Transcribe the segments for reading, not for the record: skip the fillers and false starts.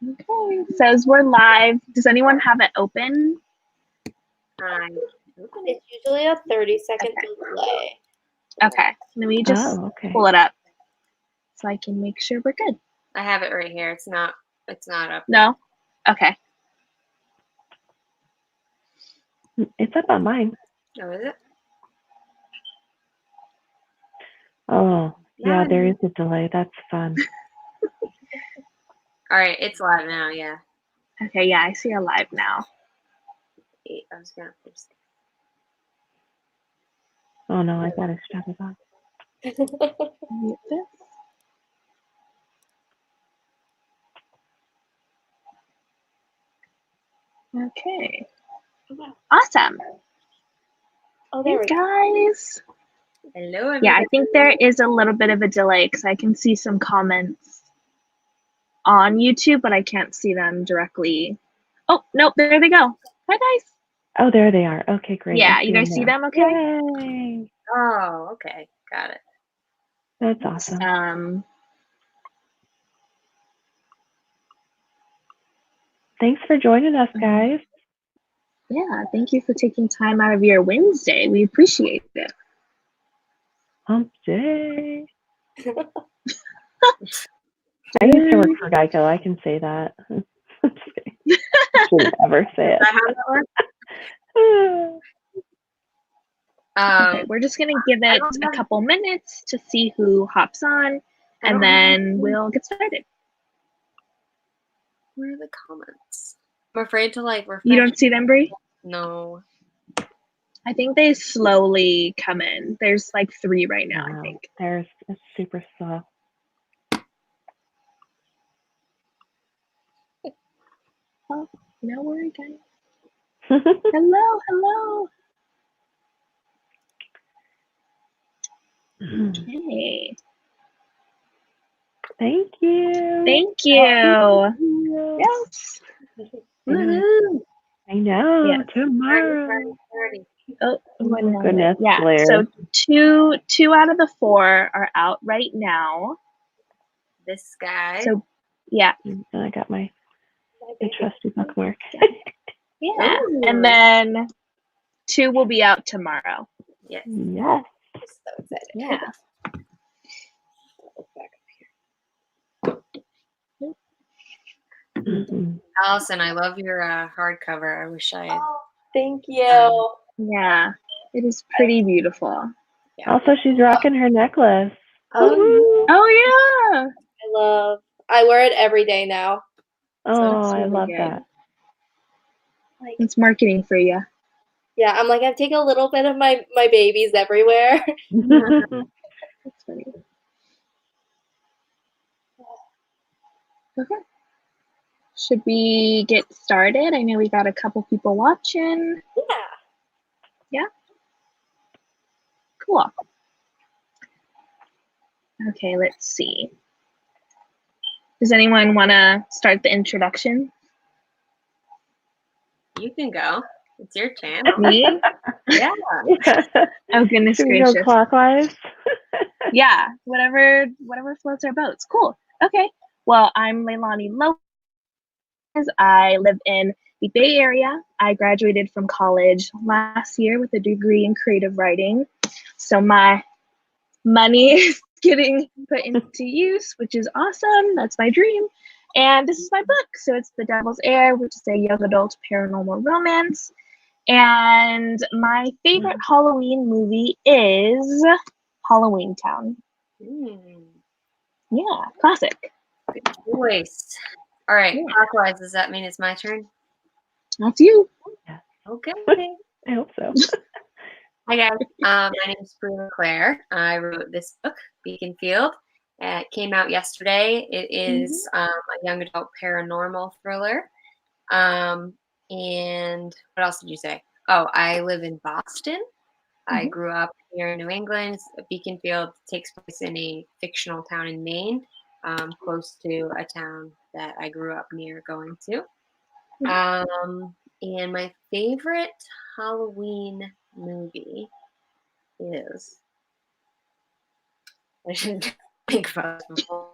Okay, it says we're live. Does anyone have it open? It's usually a 30-second delay. Okay, let me just pull it up so I can make sure we're good. I have it right here. It's not up. No? Okay. It's up on mine. Oh, is it? Oh, yeah, there is a delay. That's fun. All right, it's live now, yeah. Okay, yeah, I see her live now. I was gonna post it. Oh no, I gotta shut it off. Mute this. Okay. Awesome. Oh, there we go. Guys. Hello, everybody. Yeah, I think there is a little bit of a delay because I can see some comments on YouTube, but I can't see them directly. Oh, nope, there they go. Hi, guys. Oh, there they are. Okay, great. Yeah, you guys see them okay? Yay. Oh, okay. Got it. That's awesome. Thanks for joining us, guys. Yeah, thank you for taking time out of your Wednesday. We appreciate it. Hump day. I used to work for Geico. I can say that. I should never say it. Okay, we're just gonna give it a couple minutes to see who hops on, and then we'll get started. Where are the comments? I'm afraid to refresh. You don't see them, Bri? No. I think they slowly come in. There's like 3 right now, I think. It's super slow. Oh, no worry, guys. Hello. Okay. Thank you. Thank you. Yes. Woohoo! I know. Yes. Tomorrow. Oh my goodness. Yeah. Blair. So two out of the 4 are out right now. This guy. So yeah. And I got my trusty bookmark. Yeah. Ooh. And then 2 will be out tomorrow. Yes. Yes. So excited. Yeah. Mm-hmm. Allison, I love your hardcover. I wish I had. Oh, thank you. Yeah. It is pretty beautiful. Yeah. Also, she's rocking her necklace. Oh yeah. I wear it every day now. Oh, That's I really love good. that. Like, It's marketing for you. yeah, I'm like, I take a little bit of my babies everywhere. That's funny. Okay. Should we get started? I know we got a couple people watching. Yeah. Cool. Okay, let's see. Does anyone want to start the introduction? You can go. It's your channel. Me? Yeah. Oh, goodness Should we gracious. go clockwise? Yeah, whatever floats our boats. Cool. Okay. Well, I'm Leilani Lopez. I live in the Bay Area. I graduated from college last year with a degree in creative writing. So my money is getting put into use, which is awesome. That's my dream. And this is my book. So it's The Devil's Heir, which is a young adult paranormal romance. And my favorite Halloween movie is Halloween Town. Yeah, classic. Good choice. All right, Yeah. clockwise. Does that mean it's my turn? That's you. Okay. I hope so. Hi guys. My name is Bri Leclerc. I wrote this book, Beaconfield. It came out yesterday. It is a young adult paranormal thriller. And what else did you say? Oh, I live in Boston. I grew up here in New England. Beaconfield takes place in a fictional town in Maine, close to a town that I grew up near going to. And my favorite Halloween movie is, I should think about this before.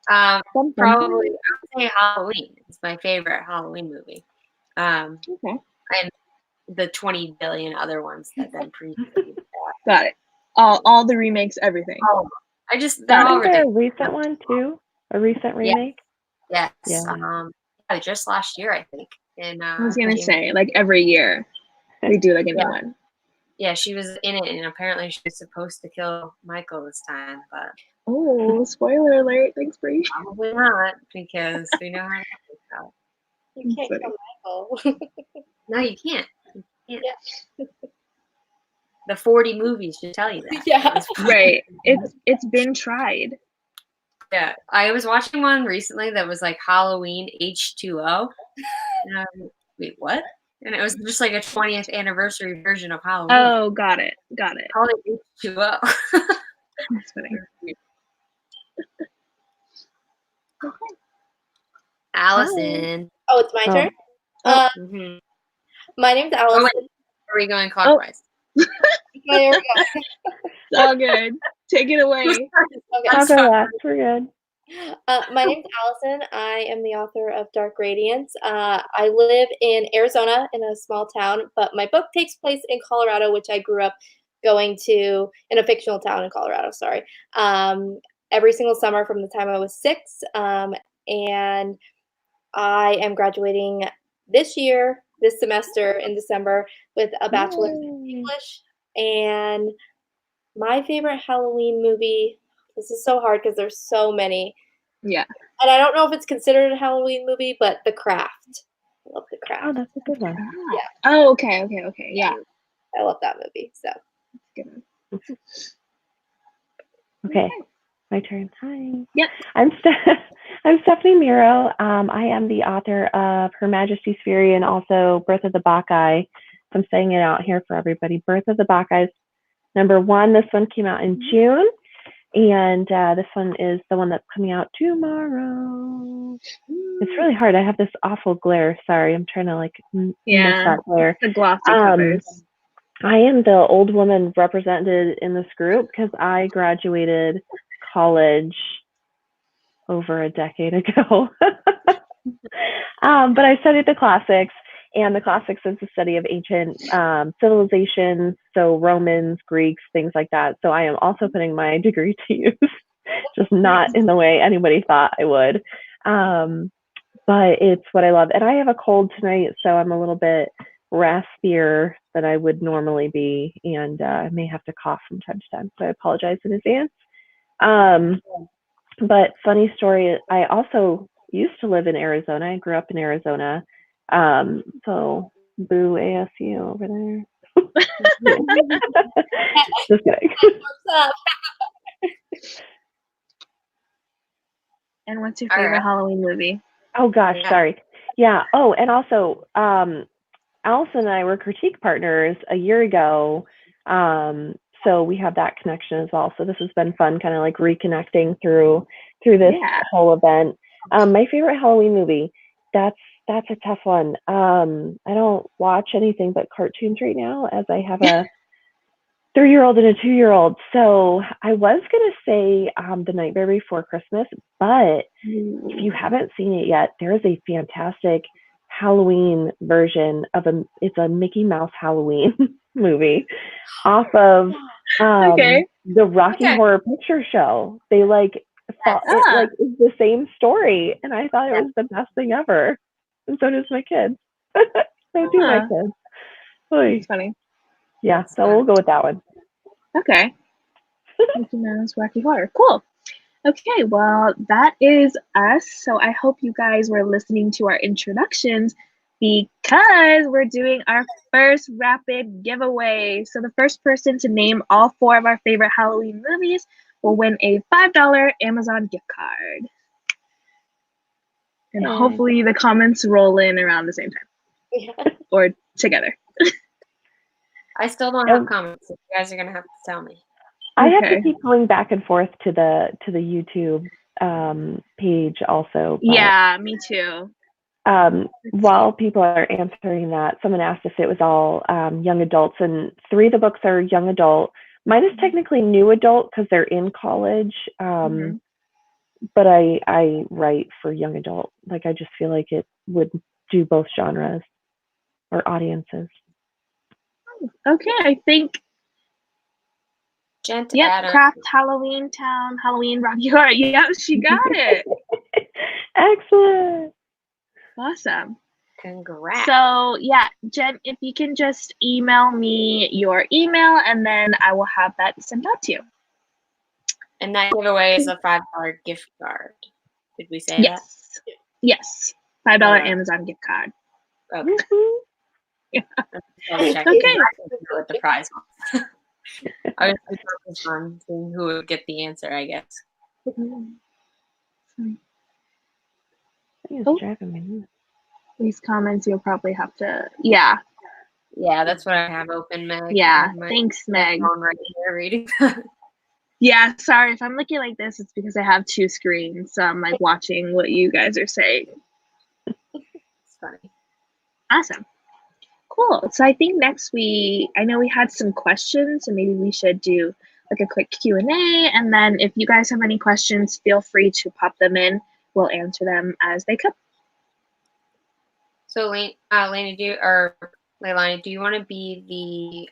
Probably, I would say Halloween. It's my favorite Halloween movie. Okay. And the 20 billion other ones that then preceded that. Got it. All the remakes, everything. Oh, they're all Isn't there a ridiculous. recent one too? A recent remake? Yes. Yeah. Just last year, I think. I was gonna say, like every year they do like a new one. Yeah, she was in it, and apparently she was supposed to kill Michael this time, but Oh, spoiler alert! Thanks, Bri. probably not, because we know how that works out. You can't kill Michael. No, you can't. You can't. Yeah. The 40 movies should tell you that. Yeah. Right. It's been tried. Yeah, I was watching one recently that was like Halloween H2O. And wait, what? And it was just like a 20th anniversary version of Halloween. Oh, got it. Called it H2O. That's funny. Okay. Allison. Oh, it's my turn? Mhm. My name's Allison. Are we going clockwise? There we go. It's all good. Take it away. Okay. We're good. My name's Allison. I am the author of Dark Radiance. I live in Arizona in a small town, but my book takes place in Colorado, which I grew up going to in a fictional town in Colorado, every single summer from the time I was 6. And I am graduating this semester in December with a bachelor's in English. And my favorite Halloween movie, this is so hard because there's so many. Yeah. And I don't know if it's considered a Halloween movie, but The Craft. I love The Craft. Oh, that's a good one. Yeah. Oh, okay. Yeah. I love that movie. So. Good. Okay. My turn. Hi. Yep. I'm Stephanie Mirro. I am the author of Her Majesty's Fury and also Birth of the Bacchae. I'm saying it out here for everybody. Birth of the Bacchae is #1. This one came out in June. And this one is the one that's coming out tomorrow. It's really hard. I have this awful glare. Sorry, I'm trying to miss that glare. The glossy covers. I am the old woman represented in this group because I graduated college over a decade ago. But I studied the classics, and the classics is the study of ancient civilizations, so Romans, Greeks, things like that. So I am also putting my degree to use, just not in the way anybody thought I would. But it's what I love. And I have a cold tonight, so I'm a little bit raspier than I would normally be, and I may have to cough from time to time, so I apologize in advance. But funny story, I also used to live in Arizona. I grew up in Arizona. So boo ASU over there. Just kidding. And what's your favorite Halloween movie? Oh gosh, sorry. Yeah. Oh, and also, Allison and I were critique partners a year ago. So we have that connection as well. So this has been fun, kind of like reconnecting through this whole event. My favorite Halloween movie, that's a tough one. I don't watch anything but cartoons right now, as I have a 3-year-old and a 2-year-old. So I was gonna say The Nightmare Before Christmas, but if you haven't seen it yet, there is a fantastic Halloween version of it's a Mickey Mouse Halloween movie off of the Rocky Horror Picture Show. They it is the same story, and I thought it was the best thing ever. And so does my kids. So do my kids. That's funny. Yeah, so we'll go with that one. Okay. Mickey Mouse Rocky Horror. Cool. Okay, well, that is us. So I hope you guys were listening to our introductions because we're doing our first rapid giveaway. So the first person to name all 4 of our favorite Halloween movies will win a $5 Amazon gift card. And hopefully the comments roll in around the same time. Or together. I still don't have comments. So you guys are going to have to tell me. I have to keep going back and forth to the YouTube page also. Yeah, me too. While people are answering that, someone asked if it was all young adults, and 3 of the books are young adult. Mine is technically new adult because they're in college. but I write for young adult. Like, I just feel like it would do both genres or audiences. Okay, I think Gent yep, Adam. Craft Halloween Town, Halloween Rocky Horror. Yep, she got it. Excellent. Awesome. Congrats. So yeah, Jen, if you can just email me your email and then I will have that sent out to you. And that giveaway is a $5 gift card. Did we say that? Yes. Yes. $5 Amazon gift card. Okay. Yeah. Okay. Okay. What the prize was. I was focused on seeing who would get the answer, I guess. It's driving me nuts. These comments you'll probably have to, yeah. Yeah, that's what I have open, Meg. Yeah, thanks, Meg. Phone right here reading. Yeah, sorry, if I'm looking like this, it's because I have two screens, so I'm like watching what you guys are saying. It's funny. Awesome. Cool. So I think next I know we had some questions, so maybe we should do like a quick Q&A, and then if you guys have any questions, feel free to pop them in. We'll answer them as they come. So, Leilani, do you want to be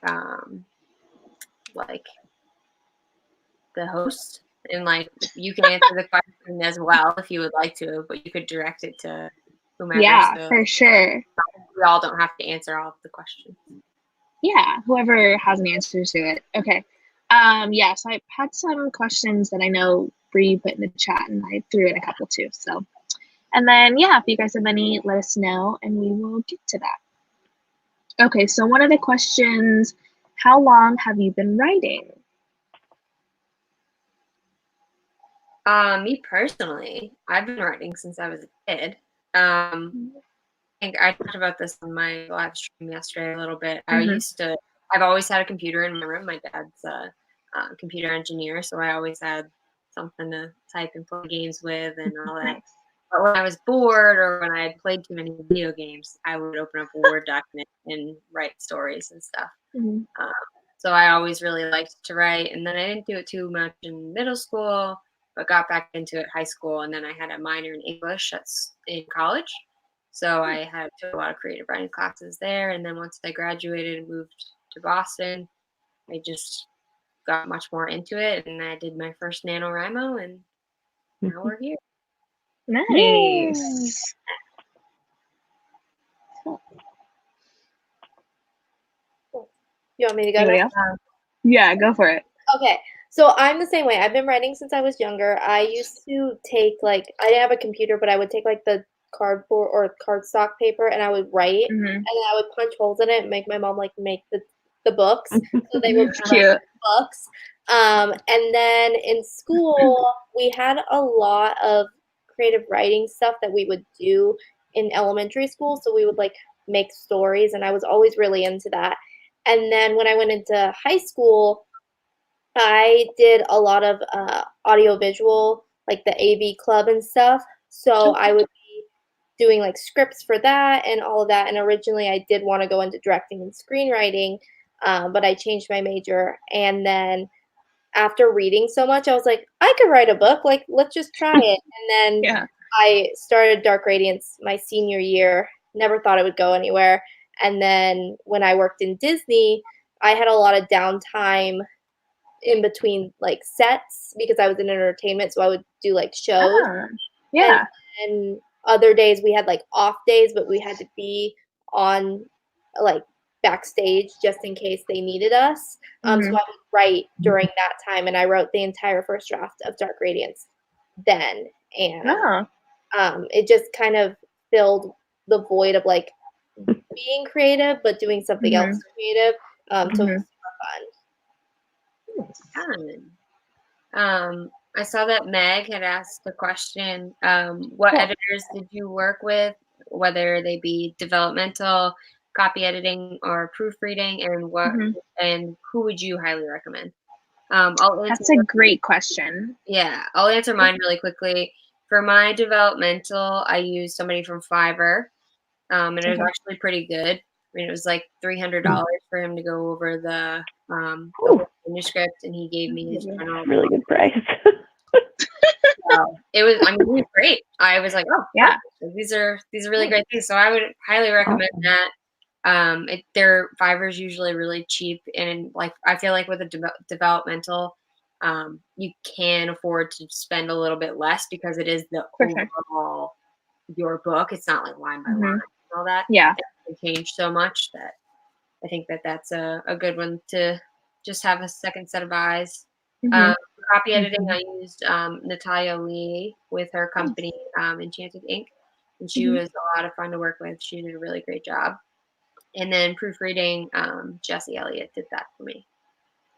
the host? And like, you can answer the question as well if you would like to, but you could direct it to whomever. Yeah, so for sure. We all don't have to answer all of the questions. Yeah, whoever has an answer to it. Okay. Yeah, so I've had some questions that I know Bri put in the chat, and I threw in a couple too. So, and then yeah, if you guys have any, let us know, and we will get to that. Okay, so one of the questions: how long have you been writing? Me personally, I've been writing since I was a kid. I think I talked about this on my live stream yesterday a little bit. I've always had a computer in my room. My dad's a computer engineer, so I always had something to type and play games with and all that. Nice. But when I was bored or when I had played too many video games, I would open up a Word document and write stories and stuff. So I always really liked to write, and then I didn't do it too much in middle school, but got back into it high school, and then I had a minor in English in college. So I took a lot of creative writing classes there, and then once I graduated and moved to Boston, I just got much more into it, and I did my first NaNoWriMo, and now we're here. Nice. You want me to go now? Yeah, go for it. Okay, so I'm the same way. I've been writing since I was younger. I used to take I didn't have a computer, but I would take the cardboard or cardstock paper and I would write, and then I would punch holes in it and make my mom make the books, so they would be cute books. And then in school we had a lot of creative writing stuff that we would do in elementary school, so we would make stories, and I was always really into that. And then when I went into high school, I did a lot of audiovisual, like the AV club and stuff. So I would be doing scripts for that and all of that. And originally I did want to go into directing and screenwriting, but I changed my major. And then after reading so much, I was like, I could write a book. Let's just try it. And then I started Dark Radiance my senior year. Never thought it would go anywhere. And then when I worked in Disney, I had a lot of downtime in between sets because I was in entertainment, so I would do shows. And other days we had off days, but we had to be on backstage just in case they needed us. So I would write during that time, and I wrote the entire first draft of Dark Radiance then. And it just kind of filled the void of being creative but doing something else creative. So it was super fun. I saw that Meg had asked the question, what editors did you work with, whether they be developmental, copy editing, or proofreading, and and who would you highly recommend? That's a great question. Yeah, I'll answer mine really quickly. For my developmental, I used somebody from Fiverr, and it was actually pretty good. I mean, it was $300 for him to go over the manuscript, and he gave me his general. Really good price. it was, I mean, it was great. I was like, oh, Yeah. perfect. These are really great things. So I would highly recommend that. Their Fiverr's usually really cheap, and like I feel like with a developmental, you can afford to spend a little bit less because it is the For sure. overall your book. It's not like line by line and all that. Yeah. It changed so much that I think that that's a good one to just have a second set of eyes. For copy editing, I used Natalia Lee with her company, Enchanted Ink, and she was a lot of fun to work with. She did a really great job. And then proofreading, Jesse Elliott did that for me.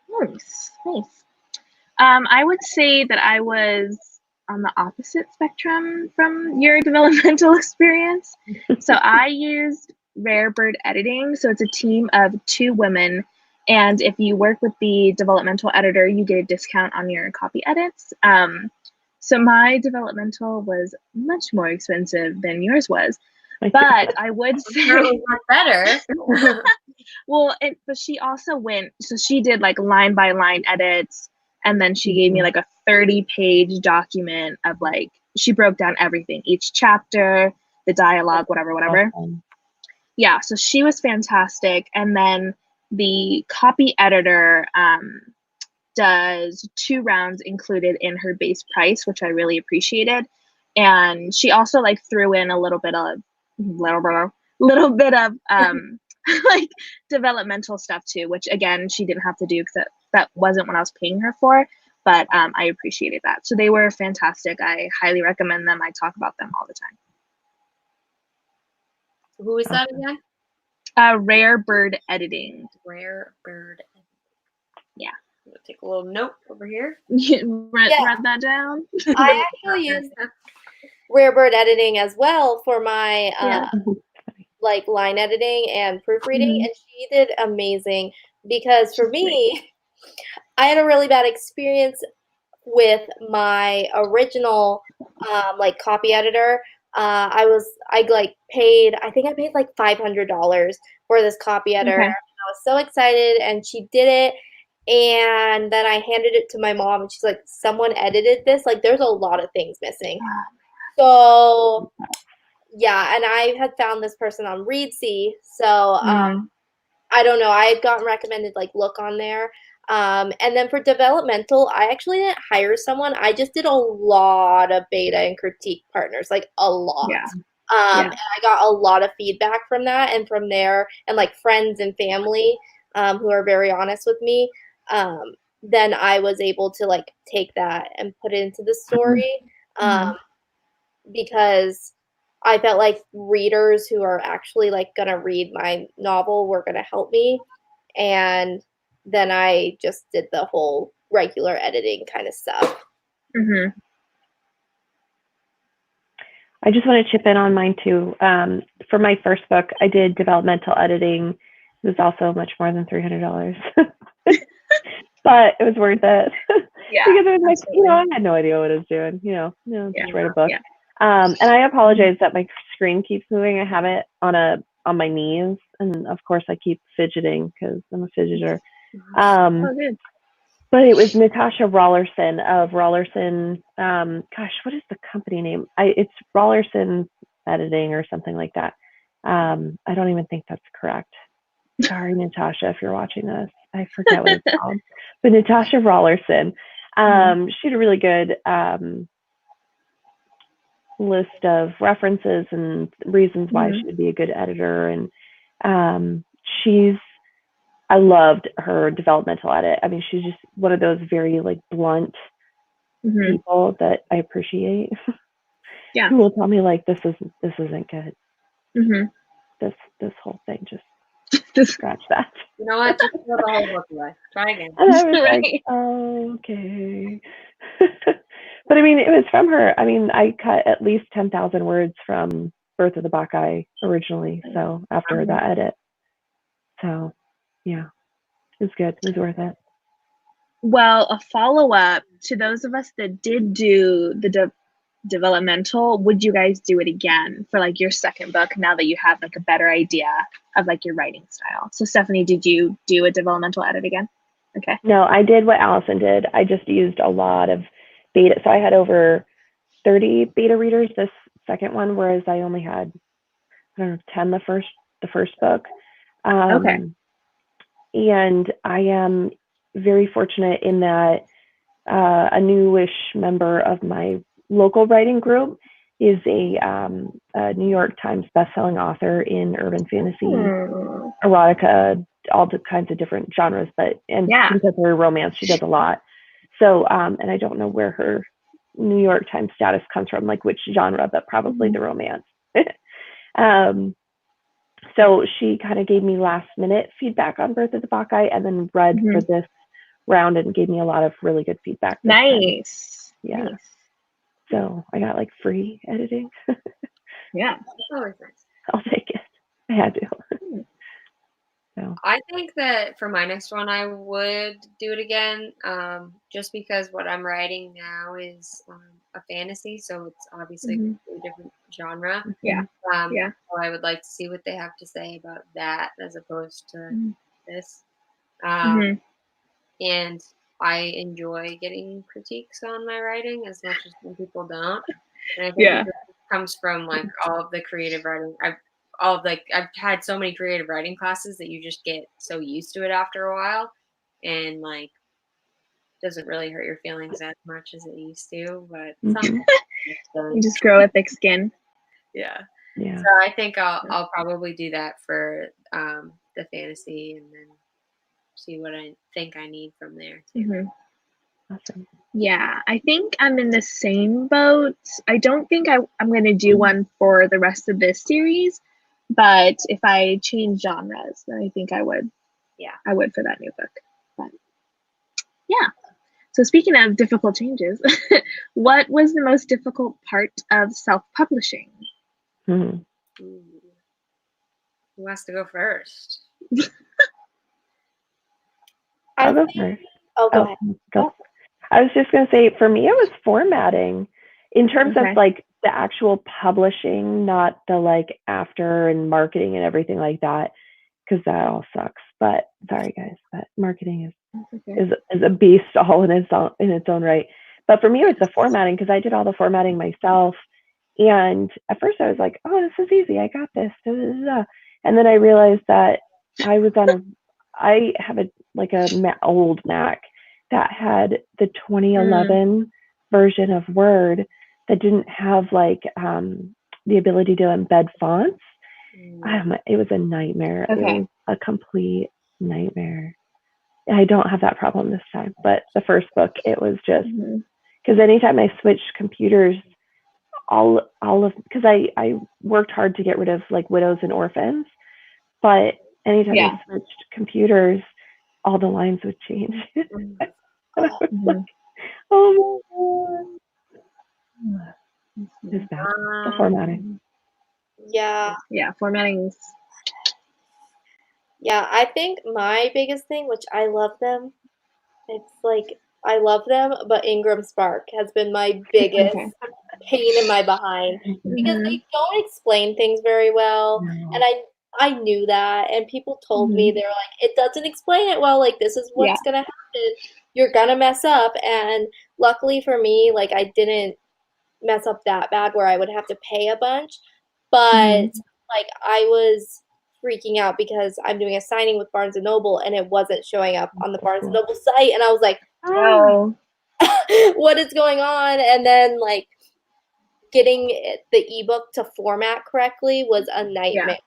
Nice, nice. I would say that I was on the opposite spectrum from your developmental experience. So I used Rare Bird Editing. So it's a team of 2 women. And if you work with the developmental editor, you get a discount on your copy edits. So my developmental was much more expensive than yours was. But I would say it was better. well, but she also so she did like line by line edits, and then she gave me like a 30-page document of like, she broke down everything, each chapter, the dialogue, whatever. Awesome. Yeah, so she was fantastic. And then the copy editor does 2 rounds included in her base price, which I really appreciated. And she also like threw in a little bit of like developmental stuff too, which again she didn't have to do because that wasn't what I was paying her for. But I appreciated that. So they were fantastic. I highly recommend them. I talk about them all the time. Who is that again? Rare Bird Editing. Rare Bird. Yeah. I'm gonna take a little note over here. Write that down. I actually use Rare Bird Editing as well for my like line editing and proofreading, and she did amazing because for me, I had a really bad experience with my original like copy editor. I paid like $500 for this copy editor. Okay. I was so excited, and she did it. And then I handed it to my mom, and she's like, someone edited this. Like, there's a lot of things missing. So, yeah, and I had found this person on Readsy. So, I don't know. I had gotten recommended, like, look on there. And then for developmental, I actually didn't hire someone. I just did a lot of beta and critique partners, like, a lot. Yeah. And I got a lot of feedback from that and from there, and, like, friends and family who are very honest with me. Then I was able to like take that and put it into the story because I felt like readers who are actually like gonna read my novel were gonna help me, and then I just did the whole regular editing kind of stuff. I just want to chip in on mine too. For my first book, I did developmental editing. It was also much more than $300. But it was worth it. Yeah, because it was like, I had no idea what I was doing, just write a book. And I apologize that my screen keeps moving. I have it on my knees, and of course I keep fidgeting because I'm a fidgeter. But it was Natasha Rollerson of Rollerson. What is the company name? It's Rollerson Editing or something like that. I don't even think that's correct. Sorry, Natasha, if you're watching this. I forget what it's called. But Natasha Rollerson. She had a really good list of references and reasons why she would be a good editor. And I loved her developmental edit. I mean, she's just one of those very like blunt people that I appreciate. Yeah. Who will tell me like this isn't good. This whole thing just scratch that. You know what? Just throw the whole book away. Try again. And I was like, oh, okay. But I mean, it was from her. I mean, I cut at least 10,000 words from Birth of the Bacchae originally. So after that edit. So yeah, it was good. It was worth it. Well, a follow-up to those of us that did do the developmental, would you guys do it again for like your second book now that you have like a better idea of like your writing style? So Stephanie, did you do a developmental edit again? Okay. No, I did what Allison did. I just used a lot of beta. So I had over 30 beta readers this second one, whereas I only had, I don't know, 10 the first book. Okay. And I am very fortunate in that a newish member of my local writing group is a New York Times bestselling author in urban fantasy, erotica, all the kinds of different genres, and contemporary romance. She does a lot. So, and I don't know where her New York Times status comes from, like which genre, but probably the romance. So she kind of gave me last minute feedback on Birth of the Bacchae, and then read for this round and gave me a lot of really good feedback. Nice. Yeah. Nice. So I got like free editing. Yeah. Always nice. I'll take it. I had to. So. I think that for my next one, I would do it again, just because what I'm writing now is a fantasy, so it's obviously a different genre. Yeah. So I would like to see what they have to say about that as opposed to this. And I enjoy getting critiques on my writing as much as some people don't. And I think it comes from like all of the creative writing. I've had so many creative writing classes that you just get so used to it after a while, and like doesn't really hurt your feelings as much as it used to. But you just grow a thick skin. Yeah. Yeah. So I think I'll probably do that for the fantasy, and then see what I think I need from there too. Awesome. Yeah, I think I'm in the same boat. I don't think I'm going to do one for the rest of this series, but if I change genres, then I think I would. Yeah, I would for that new book. But yeah. So speaking of difficult changes, what was the most difficult part of self-publishing? Who wants to go first? I'll go first. Oh, go ahead. Go. I was just going to say, for me, it was formatting in terms of like the actual publishing, not the like after and marketing and everything like that, because that all sucks. But sorry, guys, but marketing is a beast all in its own right. But for me, it was the formatting, because I did all the formatting myself. And at first I was like, oh, this is easy. I got this. And then I realized that I have a old Mac that had the 2011 version of Word that didn't have like the ability to embed fonts. It was a nightmare. It was a complete nightmare. I don't have that problem this time, but the first book, it was just because anytime I switched computers, because I worked hard to get rid of like widows and orphans, but anytime I switched computers, all the lines would change. Like, oh my God. It's bad. The formatting. Yeah. Yeah, formatting's. Yeah, I think my biggest thing, which I love them, it's like I love them, but Ingram Spark has been my biggest pain in my behind, because they don't explain things very well, and I knew that, and people told me, they were like, it doesn't explain it well, like this is what's gonna happen, you're gonna mess up. And luckily for me, like I didn't mess up that bad where I would have to pay a bunch, but like I was freaking out because I'm doing a signing with Barnes & Noble and it wasn't showing up on the Barnes & Noble site, and I was like, oh, what is going on? And then like getting the ebook to format correctly was a nightmare.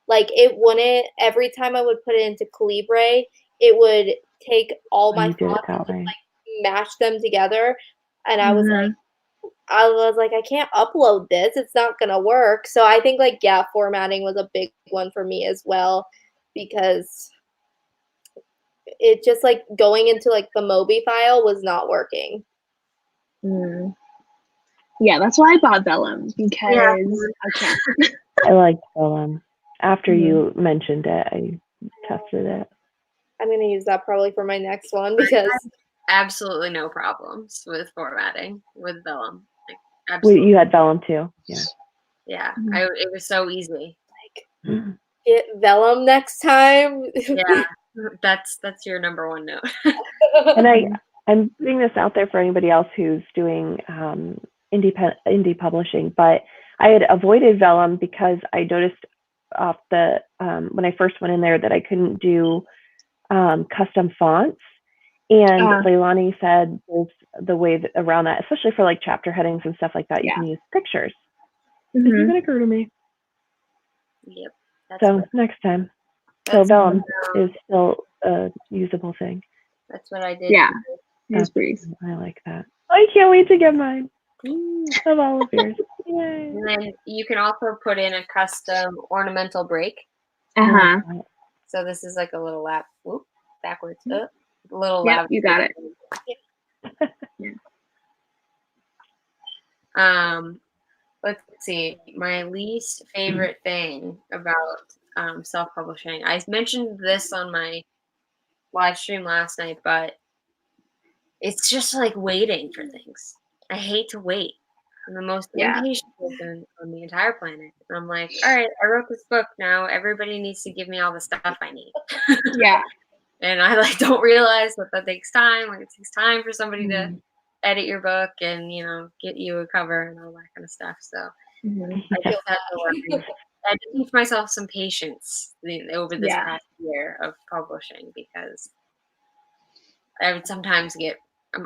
Like it wouldn't, every time I would put it into Calibre, it would take all my fonts and like mash them together, and I was like, I can't upload this. It's not going to work. So I think like, formatting was a big one for me as well, because it just like going into like the Mobi file was not working. Yeah, that's why I bought Vellum, because I can't. I liked Vellum. After you mentioned it, I tested it. I'm going to use that probably for my next one, because absolutely no problems with formatting with Vellum. Absolutely. You had Vellum too. Yeah. It was so easy. Like, get Vellum next time. Yeah, that's your number one note. And I'm putting this out there for anybody else who's doing indie publishing, but I had avoided Vellum because I noticed off the when I first went in there that I couldn't do custom fonts. And Leilani said there's the way around that, especially for like chapter headings and stuff like that, you can use pictures. It didn't occur to me. Yep. So next time. So Vellum is still a usable thing. That's what I did. Yeah. Here's Breeze. I like that. I can't wait to get mine. Of all of yours. Yay. And then you can also put in a custom ornamental break. So this is like a little lap. Whoop, backwards. A little lap. You got it. Let's see. My least favorite thing about self-publishing. I mentioned this on my live stream last night, but it's just like waiting for things. I hate to wait. I'm the most impatient person on the entire planet. And I'm like, all right, I wrote this book. Now everybody needs to give me all the stuff I need. And I like don't realize that takes time. Like it takes time for somebody to edit your book and get you a cover and all that kind of stuff. So I feel that I had to teach myself some patience over this past year of publishing, because I would sometimes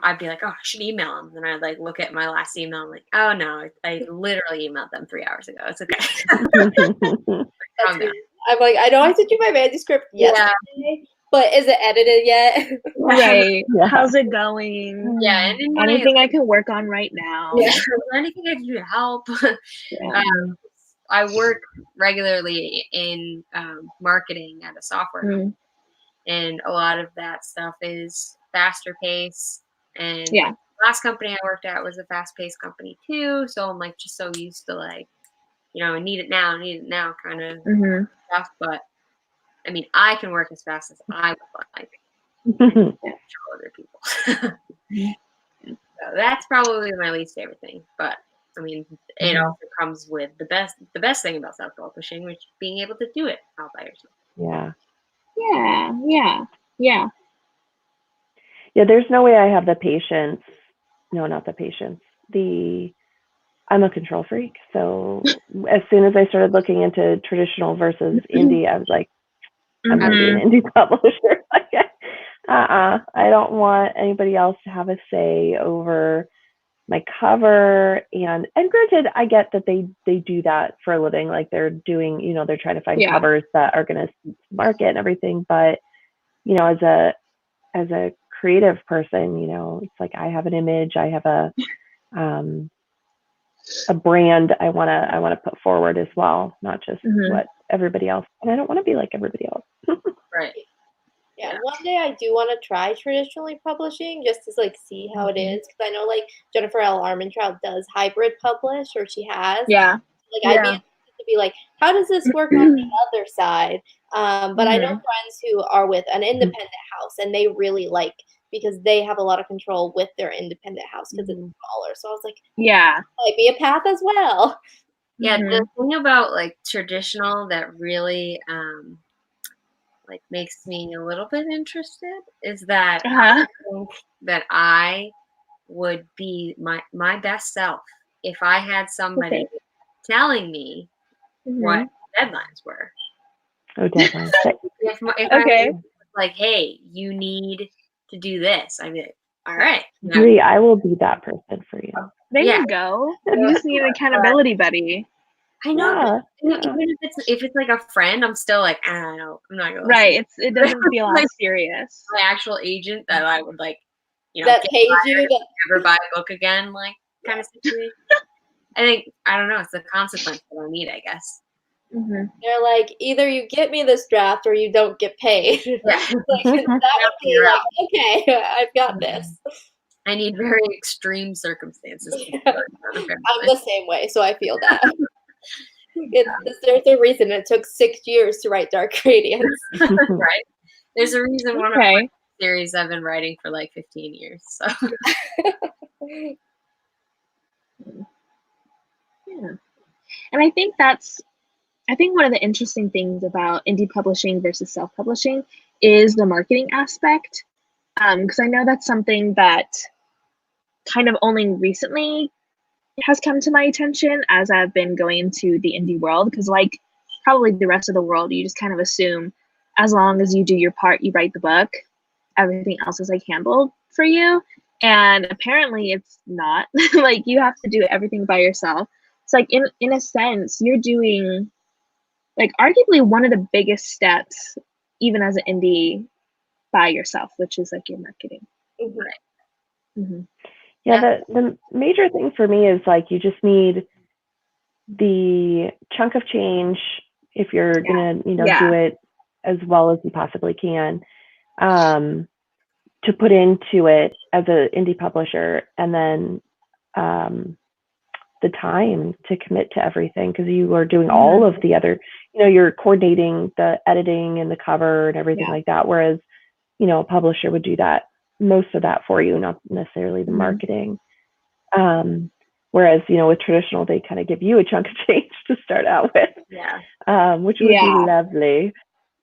I'd be like, oh, I should email them. And I'd like look at my last email. I'm like, oh no, I literally emailed them 3 hours ago. It's okay. I'm like, I know I sent you my manuscript yesterday, but is it edited yet? Right. How's it going? Yeah. Anything I can work on right now? Yeah. Anything I can do to help? I work regularly in marketing at a software company, and a lot of that stuff is faster pace. And the last company I worked at was a fast-paced company too, so I'm like just so used to like, need it now kind of stuff. But I mean, I can work as fast as I would like. Control other people. So that's probably my least favorite thing. But I mean, it also comes with the best thing about self-publishing, which is being able to do it all by yourself. Yeah, there's no way I have the patience. No, not the patience. I'm a control freak. So as soon as I started looking into traditional versus indie, I was like, I'm going to be an indie publisher. I don't want anybody else to have a say over my cover. And granted, I get that they do that for a living. Like they're doing, they're trying to find covers that are going to market and everything. But, as a creative person, it's like I have an image, I have a brand I want to put forward as well, not just what everybody else. And I don't want to be like everybody else. Right. Yeah, one day I do want to try traditionally publishing just to like see how it is, because I know like Jennifer L. Armentrout does hybrid publish, or she has. Like I'd be interested to be like, how does this work on the other side? But I know friends who are with an independent house, and they really like, because they have a lot of control with their independent house because it's smaller. So I was like, might be a path as well. Yeah, the thing about like traditional that really like makes me a little bit interested is that I think that I would be my best self if I had somebody telling me what deadlines were. Oh, deadlines. if I was like, hey, you need to do this, I'd be like, all right. Bri, I will be that person for you. There you go. You just need an accountability buddy. I know. Even if it's like a friend, I'm still like, I don't know. I'm not gonna. Right. It doesn't feel as serious. My actual agent that I would like, that pays you to never buy a book again, like kind of situation. I think I don't know. It's the consequence that I need, I guess. They're like, either you get me this draft or you don't get paid. Yeah. Like, that would be like, okay, I've got this. I need very extreme circumstances. I'm the same way, so I feel that. There's a reason it took 6 years to write Dark Radiance. Right. There's a reason one of my series I've been writing for like 15 years. So. And I think one of the interesting things about indie publishing versus self-publishing is the marketing aspect. Because I know that's something that kind of only recently has come to my attention as I've been going into the indie world, because like probably the rest of the world, you just kind of assume as long as you do your part, you write the book, everything else is like handled for you. And apparently it's not. Like you have to do everything by yourself. It's like in a sense, you're doing like arguably one of the biggest steps, even as an indie, by yourself, which is like your marketing. Mm-hmm. Mm-hmm. Yeah, the major thing for me is like you just need the chunk of change if you're gonna, do it as well as you possibly can, to put into it as an indie publisher, and then the time to commit to everything, because you are doing all of the other, you're coordinating the editing and the cover and everything like that, whereas a publisher would do that, most of that for you, not necessarily the marketing. Whereas, with traditional, they kind of give you a chunk of change to start out with, which would be lovely.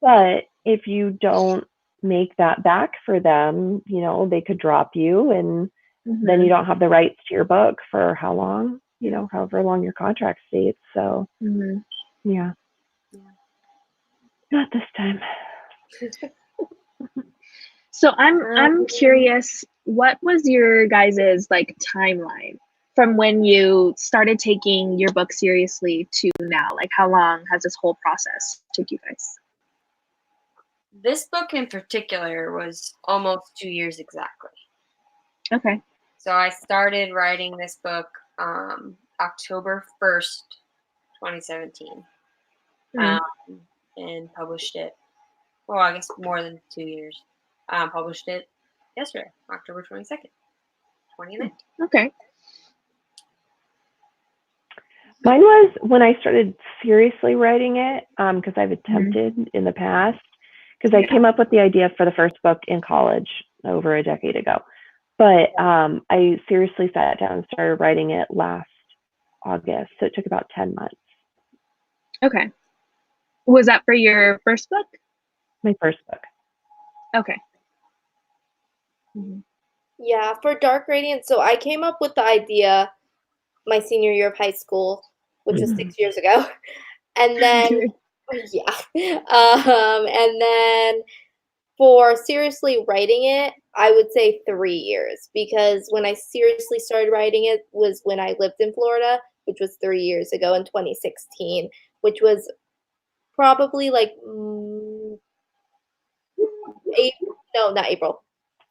But if you don't make that back for them, they could drop you, and then you don't have the rights to your book for how long, however long your contract states. So, not this time. So I'm curious, what was your guys's like timeline from when you started taking your book seriously to now? Like how long has this whole process took you guys? This book in particular was almost 2 years exactly. Okay. So I started writing this book October 1st, 2017, and published it. Well, I guess more than 2 years. Published it yesterday, October 22nd, 2019. Okay. Mine was when I started seriously writing it, because I've attempted in the past, because I came up with the idea for the first book in college over a decade ago. But I seriously sat down and started writing it last August. So it took about 10 months. Okay. Was that for your first book? My first book. Okay. Yeah, for Dark Radiance, so I came up with the idea my senior year of high school, which was 6 years ago. And then, and then for seriously writing it, I would say 3 years, because when I seriously started writing it was when I lived in Florida, which was 3 years ago in 2016, which was probably like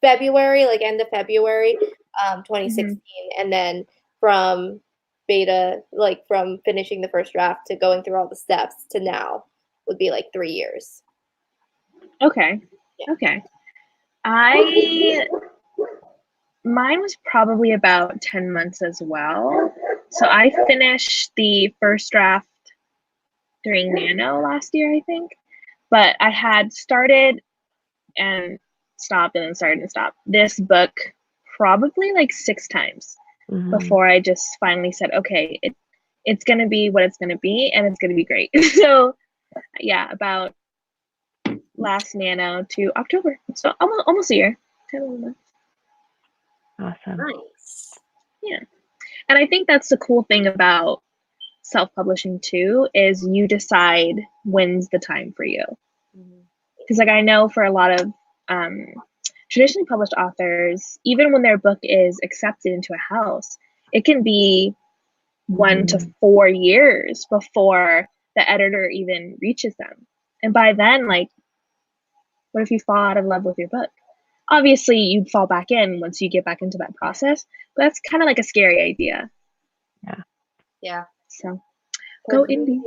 February, like end of February, 2016. And then from beta, like from finishing the first draft to going through all the steps to now would be like 3 years. Okay. Yeah. Okay. Mine was probably about 10 months as well. So I finished the first draft during Nano last year, I think. But I had started and stopped and then started and stopped this book probably like 6 times before I just finally said, okay, it's going to be what it's going to be, and it's going to be great. So yeah, about last Nano to October. So almost a year. 10 months. Awesome. Nice. Yeah. And I think that's the cool thing about self-publishing too, is you decide when's the time for you. Because like I know for a lot of traditionally published authors, even when their book is accepted into a house, it can be 1 to 4 years before the editor even reaches them. And by then, like, what if you fall out of love with your book? Obviously, you'd fall back in once you get back into that process, but that's kind of like a scary idea. Yeah. So, go indie.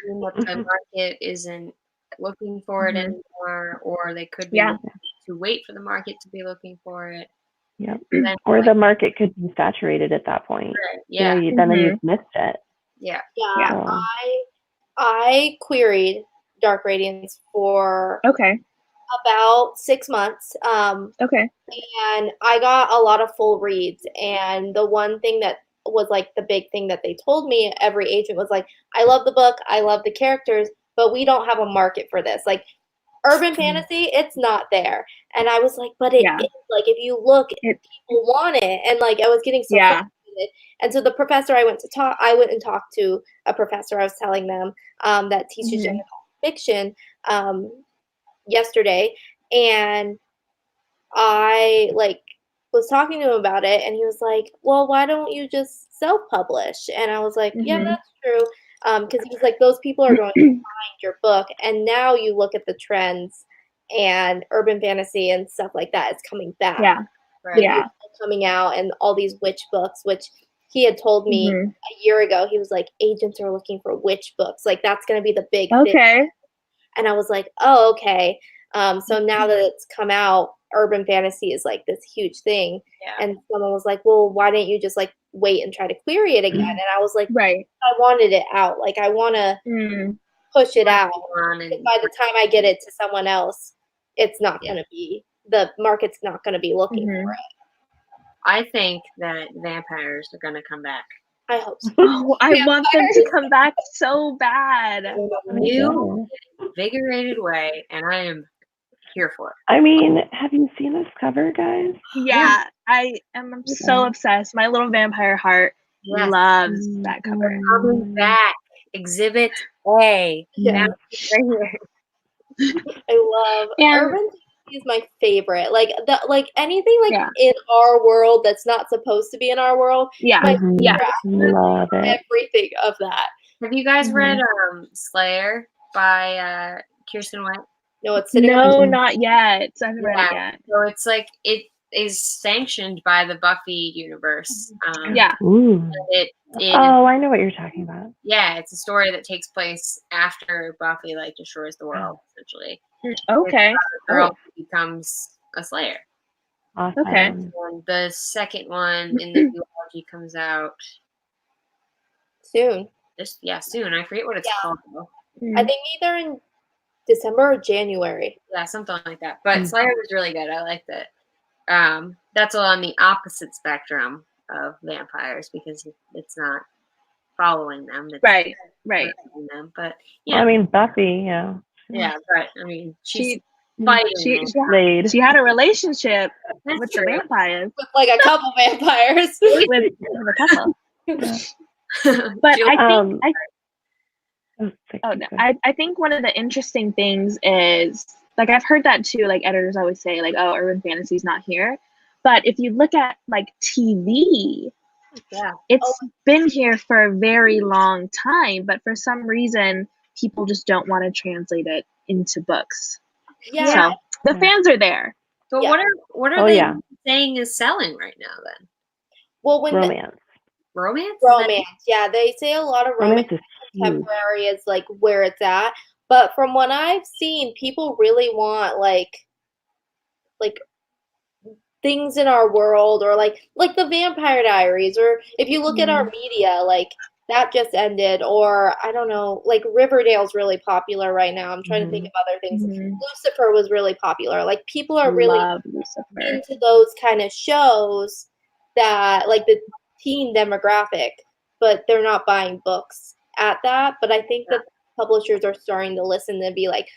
The market isn't looking for it anymore, or they could be looking to wait for the market to be looking for it. Yep. Or the market could be saturated at that point. Right. Yeah. Then you've missed it. Yeah. I queried Dark Radiance for about 6 months. And I got a lot of full reads. And the one thing that was like the big thing that they told me, every agent was like, I love the book, I love the characters, but we don't have a market for this. Like urban fantasy, it's not there. And I was like, but it is. Like if you look, people want it. And like I was getting so frustrated it. And so the professor I went and talked to a professor. I was telling them that teaches young adult fiction yesterday, and I was talking to him about it, and he was like, well, why don't you just self-publish? And I was like, yeah, that's true. Because he's like, those people are going to find your book, and now you look at the trends, and urban fantasy and stuff like that is coming back. Yeah. Right? Yeah. Coming out, and all these witch books, which he had told me a year ago. He was like, agents are looking for witch books. Like, that's going to be the big thing. And I was like, oh, okay. So now that it's come out, urban fantasy is like this huge thing. Yeah. And someone was like, well, why didn't you just like wait and try to query it again? And I was like, I wanted it out. Like, I want to push it out. And by the time I get it to someone else, it's not going to be, the market's not going to be looking for it. I think that vampires are going to come back. I hope so. Oh, I want them to come back so bad. In a new, invigorated way, and I am here for it. I mean, have you seen this cover, guys? Yeah, I am so obsessed. My little vampire heart loves that cover. Coming back. Exhibit A. Yeah. I love urban is my favorite. Like anything in our world that's not supposed to be in our world. Yeah. Love it. Everything of that. Have you guys read Slayer by Kirsten White? No, it's not yet. I haven't read it yet. So it's like it is sanctioned by the Buffy universe. I know what you're talking about. Yeah, it's a story that takes place after Buffy destroys the world, essentially. Okay. The girl becomes a Slayer. Awesome. Okay. And the second one in the duology comes out soon. Soon. I forget what it's called though. I think either in December or January. Yeah, something like that. But Slayer was really good. I liked it. That's on the opposite spectrum of vampires because it's not following them. It's right. Them. But I mean, Buffy, Yeah, but I mean, she's fighting. She had a relationship with the vampires. With like a couple vampires. with a couple. But I think one of the interesting things is, like, I've heard that too, like editors always say, like, oh, urban fantasy's not here. But if you look at like TV, it's been here for a very long time, but for some reason people just don't want to translate it into books. So the fans are there. But what are they saying is selling right now then? Well, when romance. Romance. Yeah, they say a lot of romance contemporary is like where it's at. But from what I've seen, people really want like things in our world, or like the Vampire Diaries, or if you look at our media, like that just ended, or I don't know, like Riverdale's really popular right now. I'm trying to think of other things. Lucifer was really popular. Like people are really into those kind of shows that like the teen demographic, but they're not buying books at that. But I think that publishers are starting to listen and be like,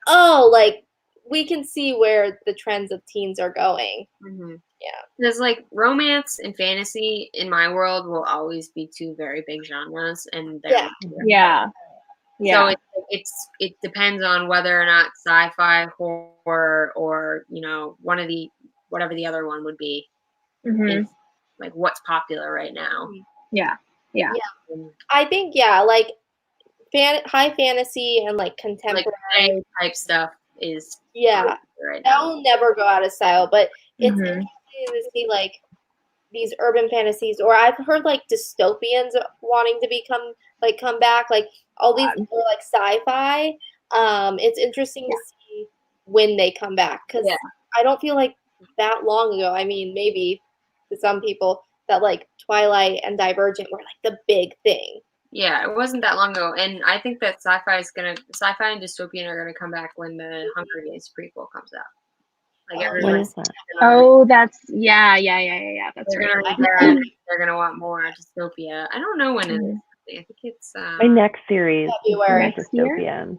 oh, like we can see where the trends of teens are going. Because like romance and fantasy in my world will always be two very big genres, and so it depends on whether or not sci-fi, horror, or whatever the other one would be. Is, like what's popular right now. I think like high fantasy and like contemporary type stuff is right now. That will never go out of style, but it's interesting to see like these urban fantasies, or I've heard like dystopians wanting to come back, like all these are like sci-fi. It's interesting to see when they come back, because I don't feel like that long ago, I mean maybe to some people, that like Twilight and Divergent were like the big thing. Yeah, it wasn't that long ago, and I think that sci-fi and dystopian are gonna come back when the Hunger Games prequel comes out. Like everyone's that's that's right. They're gonna want more dystopia. I don't know when it is. I think it's my next series. February. Dystopian.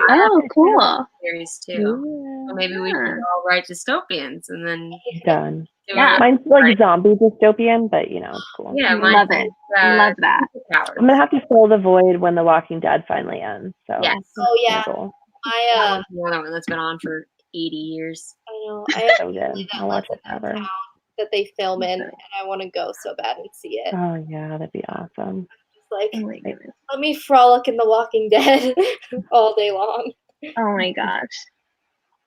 Oh, cool. Series too. So maybe we should all write dystopians and then done. Yeah. Mine's like zombie dystopian, but you know, it's cool. Yeah, Love it. Love that. Powers. I'm gonna have to fill the void when The Walking Dead finally ends. So Yes. Oh that's my yeah, goal. I Another one that's been on for 80 years. know. I have So good. I'll watch it forever. town that they film in, and I want to go so bad and see it. Oh yeah, that'd be awesome. Just like, Oh my goodness. let me frolic in The Walking Dead all day long. Oh my gosh.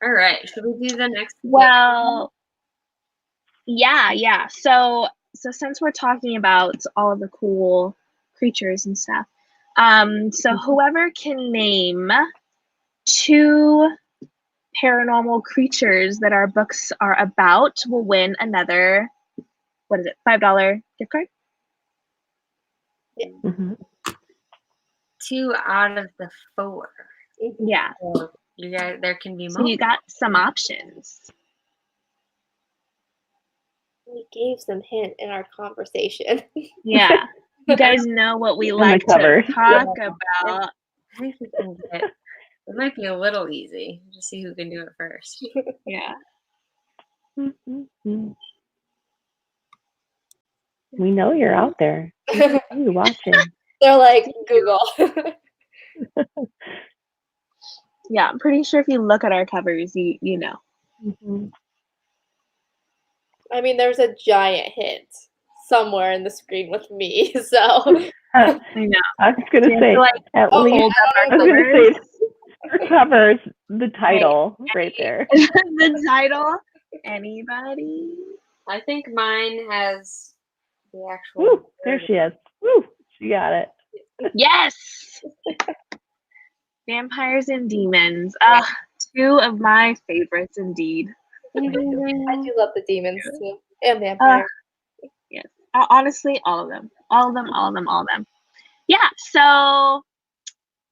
All right. Should we do the next? Well, yeah. So since we're talking about all of the cool creatures and stuff, so whoever can name 2 paranormal creatures that our books are about will win another, what is it, $5 gift card? Mhm. 2 out of the 4. Yeah. So you guys, there can be So more. you got some options. We gave some hint in our conversation. Yeah. You guys know what we the like to covers. talk about. I think we can get. It might be a little easy. Just see who can do it first. Yeah. Mhm. We know you're out there. You watching. They're like, Google. Yeah, I'm pretty sure if you look at our covers, you know. Mhm. I mean, there's a giant hint somewhere in the screen with me, so. I know. I was gonna You have say to, like, at Oh, least hold up I our don't I was know. gonna covers. say covers the title right there. The title. Anybody? I think mine has the actual. Woo, there she is. Woo, she got it. Yes. Vampires and demons. 2 of my favorites indeed. I do love the demons too, and vampires. Yes. Honestly, all of them. All of them. Yeah. So,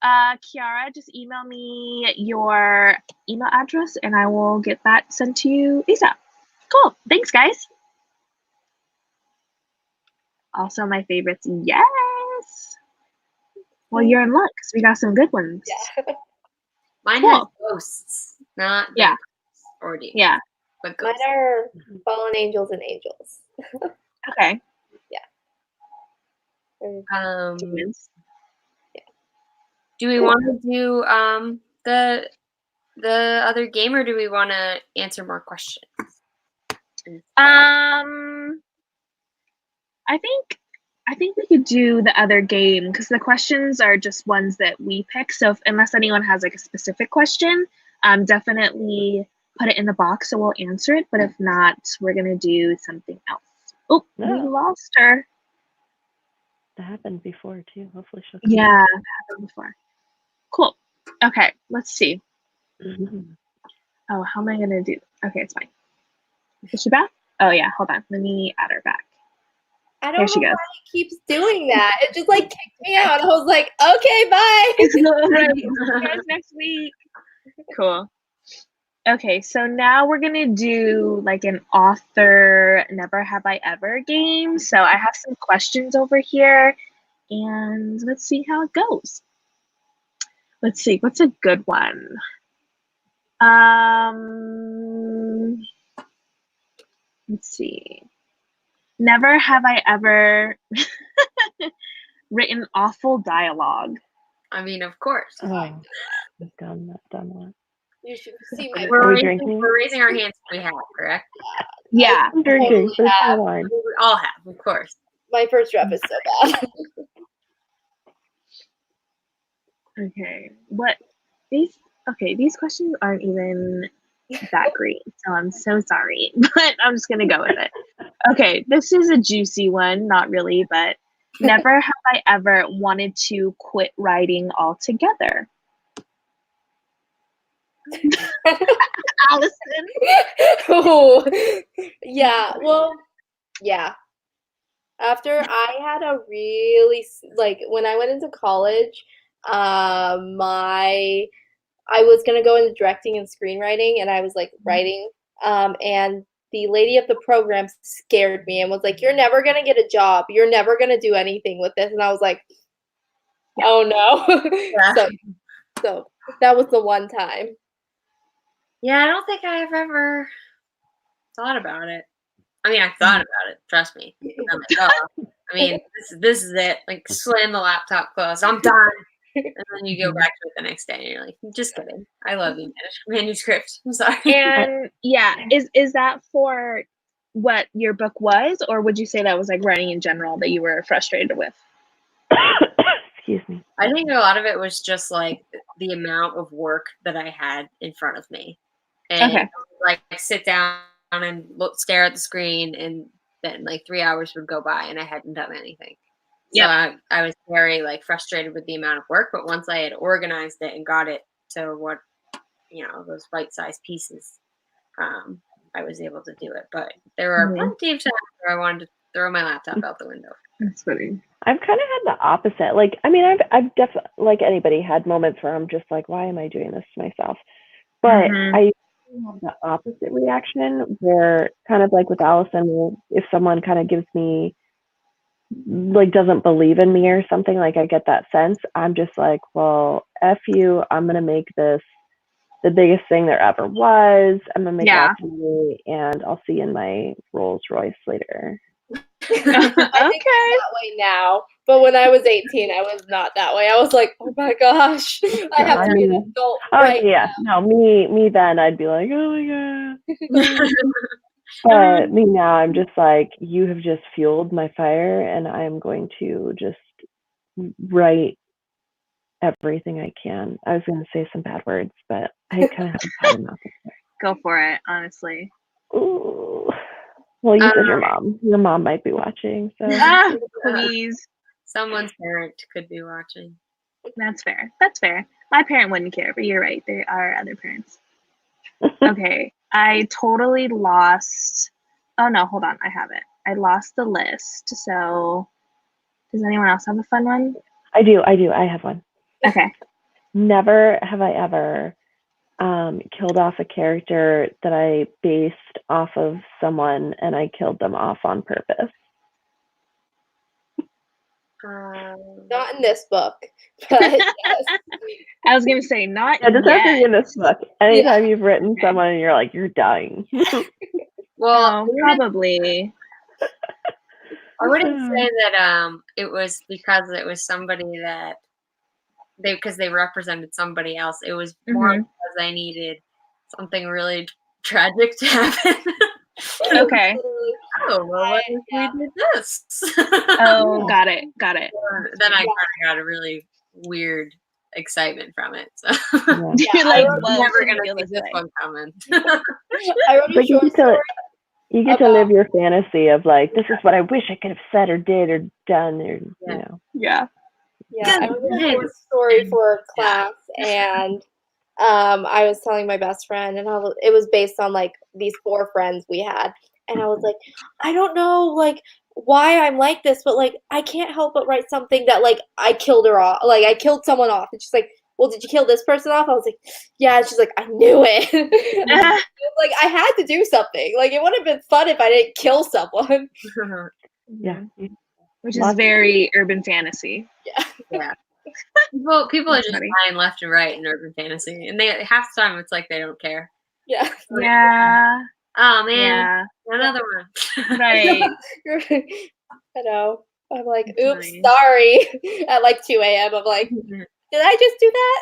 Kiara, just email me your email address and I will get that sent to you ASAP. Cool. Thanks, guys. Also, my favorites. Yes. Well, you're in luck because we got some good ones. Yeah. Mine Cool. has ghosts, not Yeah. vampires or demons. Yeah. But Mine ghosts. are fallen angels and angels. Okay. Demons. Do we want to do the other game, or do we want to answer more questions? I think we could do the other game because the questions are just ones that we pick. So unless anyone has like a specific question, definitely put it in the box so we'll answer it. But if not, we're gonna do something else. Oh, we lost her. That happened before too. Hopefully she'll. Yeah, that happened before. Cool. Okay, let's see. Mhm. Oh, how am I gonna do? Okay, it's fine. Is she back? Oh yeah, hold on. Let me add her back. I Here don't she know goes. why it keeps doing that. It just like kicked me out. I was like, okay, bye. See you guys next week. Cool. Okay, so now we're gonna do like an author never have I ever game. So I have some questions over here and let's see how it goes. Let's see, what's a good one? Let's see. Never have I ever written awful dialogue. I mean, of course. Oh, I've done that. You should see my. We're Are we raising, drinking? we're raising our hands. We have, correct? Yeah. I'm drinking. totally First have. wine. We all have, of course. My first rep is so bad. Okay. These questions aren't even that great, so I'm so sorry, but I'm just gonna go with it. Okay, this is a juicy one, not really, but never have I ever wanted to quit writing altogether. Allison. Oh, yeah. Well, yeah. After I had a really when I went into college, I was gonna go into directing and screenwriting, and I was like writing, and the lady of the program scared me and was like, "You're never gonna get a job. You're never gonna do anything with this." And I was like, "Oh no!" Yeah. So that was the one time. Yeah, I don't think I've ever thought about it. I mean, I thought about it. Trust me. I'm like, oh, I mean, this is it. Like, slam the laptop closed. I'm done. And then you go back to it the next day, and you're like, just kidding. I love the manuscript. I'm sorry. And yeah, is that for what your book was, or would you say that was like writing in general that you were frustrated with? Excuse me. I think a lot of it was just like the amount of work that I had in front of me, and Okay. like sit down and stare at the screen, and then like 3 hours would go by, and I hadn't done anything. So Yep. I was very like frustrated with the amount of work. But once I had organized it and got it to what those bite-sized pieces, I was able to do it. But there are plenty of times where I wanted to throw my laptop out the window. That's funny. I've kind of had the opposite. Like, I mean, I've definitely, like anybody, had moments where I'm just like, why am I doing this to myself? But I have the opposite reaction where, kind of like with Allison, if someone kind of gives me, like, doesn't believe in me or something, like I get that sense, I'm just like, well, F you, I'm going to make this the biggest thing there ever was. I'm going to make lots of money, and I'll see you in my Rolls Royce later. I think I'm that way now, but when I was 18, I was not that way. I was like, oh my gosh, I have to be an adult right now. No, me then, I'd be like, oh my god. But me now, I'm just like, you have just fueled my fire, and I'm going to just write everything I can. I was going to say some bad words, but I kind of have enough. Go for it, honestly. Ooh. Well, you said your mom. Your mom might be watching, so. Please. Someone's parent could be watching. That's fair. That's fair. My parent wouldn't care, but you're right. There are other parents. Okay. I totally lost. Oh, no, hold on. I have it. I lost the list. So, does anyone else have a fun one? I do. I have one. Okay. Never have I ever killed off a character that I based off of someone, and I killed them off on purpose. Not in this book, but yes. I was gonna say not just yet. in this book. Anytime you've written someone and you're like, you're dying. Well, probably. I wouldn't say that it was because it was somebody that because they represented somebody else. It was more because I needed something really tragic to happen. Okay. Oh, well, what if we did this? Oh, got it. Then I kind of got a really weird excitement from it. So You're like, I'm never going to see this one coming. I wrote a short story. You get to live your fantasy of like, this is what I wish I could have said or did or done, or you know. Yeah. Yeah, I wrote a short story for a class, and I was telling my best friend, and it was based on like these 4 friends we had, and I was like, I don't know like why I'm like this, but like I can't help but write something that like I killed her off, like I killed someone off, and she's like, well, did you kill this person off? I was like, yeah. And she's like, I knew it. Like I had to do something. Like it would have been fun if I didn't kill someone. Yeah. Which is very urban fantasy. Yeah. People are just dying left and right in urban fantasy, and they half the time it's like they don't care. Yeah. Yeah. Oh man, another one. Right. I know. I'm like, oops, sorry. At like 2 a.m. I'm like, did I just do that?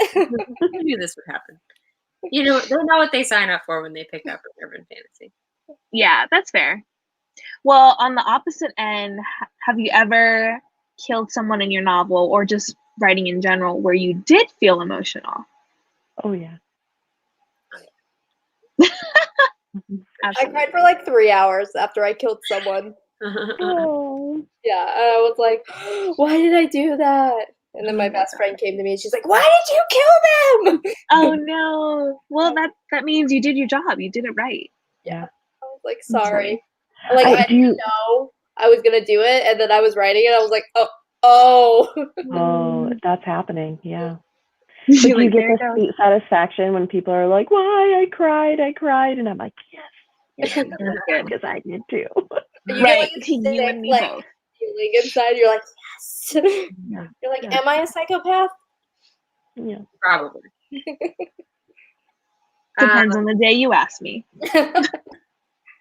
I knew this would happen. They know what they sign up for when they pick up an urban fantasy. Yeah, that's fair. Well, on the opposite end, have you ever killed someone in your novel or just writing in general where you did feel emotional? Oh, yeah. I cried for like 3 hours after I killed someone. Oh. Yeah, and I was like, why did I do that? And then my best friend came to me and she's like, why did you kill them? Oh, no. Well, that means you did your job. You did it right. Yeah. I was like, sorry. Like, I didn't know I was going to do it. And then I was writing it. I was like, oh, that's happening. Yeah. But you get this sweet satisfaction when people are like, why? I cried. And I'm like, yes. Good, because I did too. Right. You and me both. Feeling inside, you're like, yes. Yeah. You're like, am I a psychopath? Yeah. Probably. Depends on the day you ask me.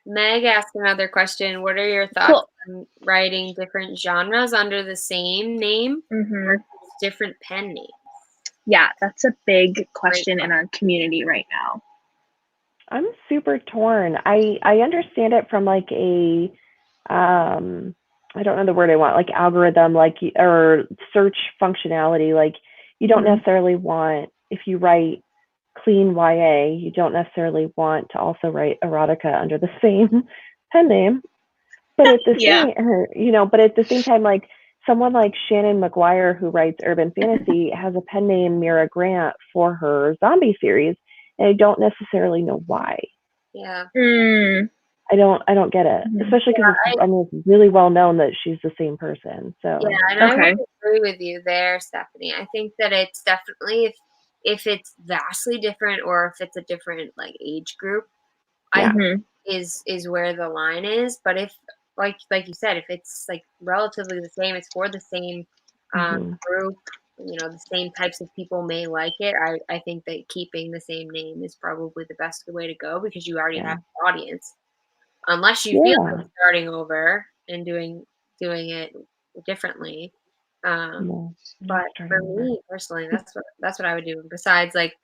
Meg asked another question. What are your thoughts on writing different genres under the same name versus different pen names? Yeah, that's a big question in our community right now. I'm super torn. I understand it from like a I don't know the word I want, like algorithm, like, or search functionality. Like, you don't necessarily want, if you write clean YA, you don't necessarily want to also write erotica under the same pen name. But at the same, but at the same time, like someone like Shannon McGuire, who writes urban fantasy, has a pen name Mira Grant for her zombie series, and I don't necessarily know why. Yeah. I don't get it, especially because it's really well known that she's the same person. So yeah, and I would agree with you there, Stephanie. I think that it's definitely if it's vastly different or if it's a different like age group, is where the line is. But if like you said, if it's like relatively the same, it's for the same group, the same types of people may like it. I think that keeping the same name is probably the best way to go because you already have an audience. Unless you feel like starting over and doing it differently. But for me personally, that's what I would do. Besides, like,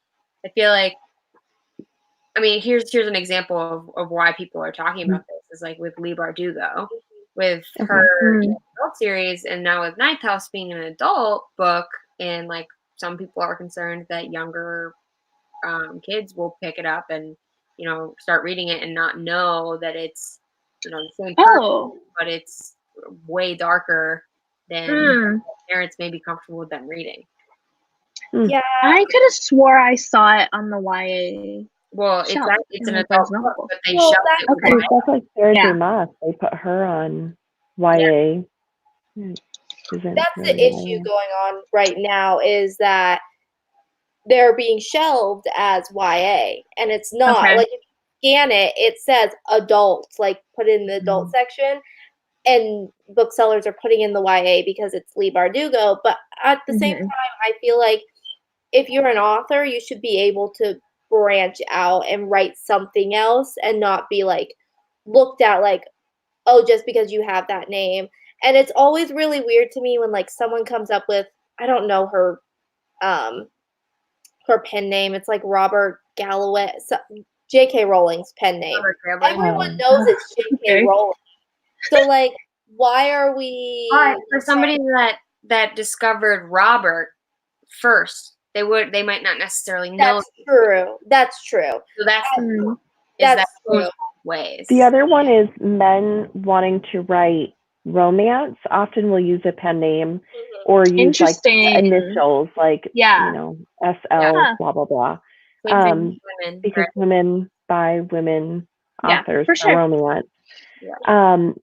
I feel like, I mean, here's an example of why people are talking about this is like with Leigh Bardugo, with her adult series, and now with Ninth House being an adult book, and like some people are concerned that younger kids will pick it up and start reading it and not know that it's the same person, but it's way darker than parents may be comfortable with them reading. Yeah, I could have swore I saw it on the YA. Well, it's an adult book, but they shelved it. That's like Sarah J. Maas. They put her on YA. That's the issue going on right now, is that they're being shelved as YA, and it's not. Like, if you scan it, it says adult, like put in the adult section, and booksellers are putting in the YA because it's Leigh Bardugo. But at the same time, I feel like if you're an author, you should be able to branch out and write something else and not be like looked at like, oh, just because you have that name. And it's always really weird to me when like someone comes up with, I don't know her pen name. It's like Robert Galloway, J.K. Rowling's pen name. Everyone knows it's J.K. Rowling. So like, why are we? For somebody that discovered Robert first, they might not necessarily know. That's true. So that's true. Ways. The other one is men wanting to write romance often will use a pen name or use like initials, like SL blah blah blah. Because women by women authors are romance.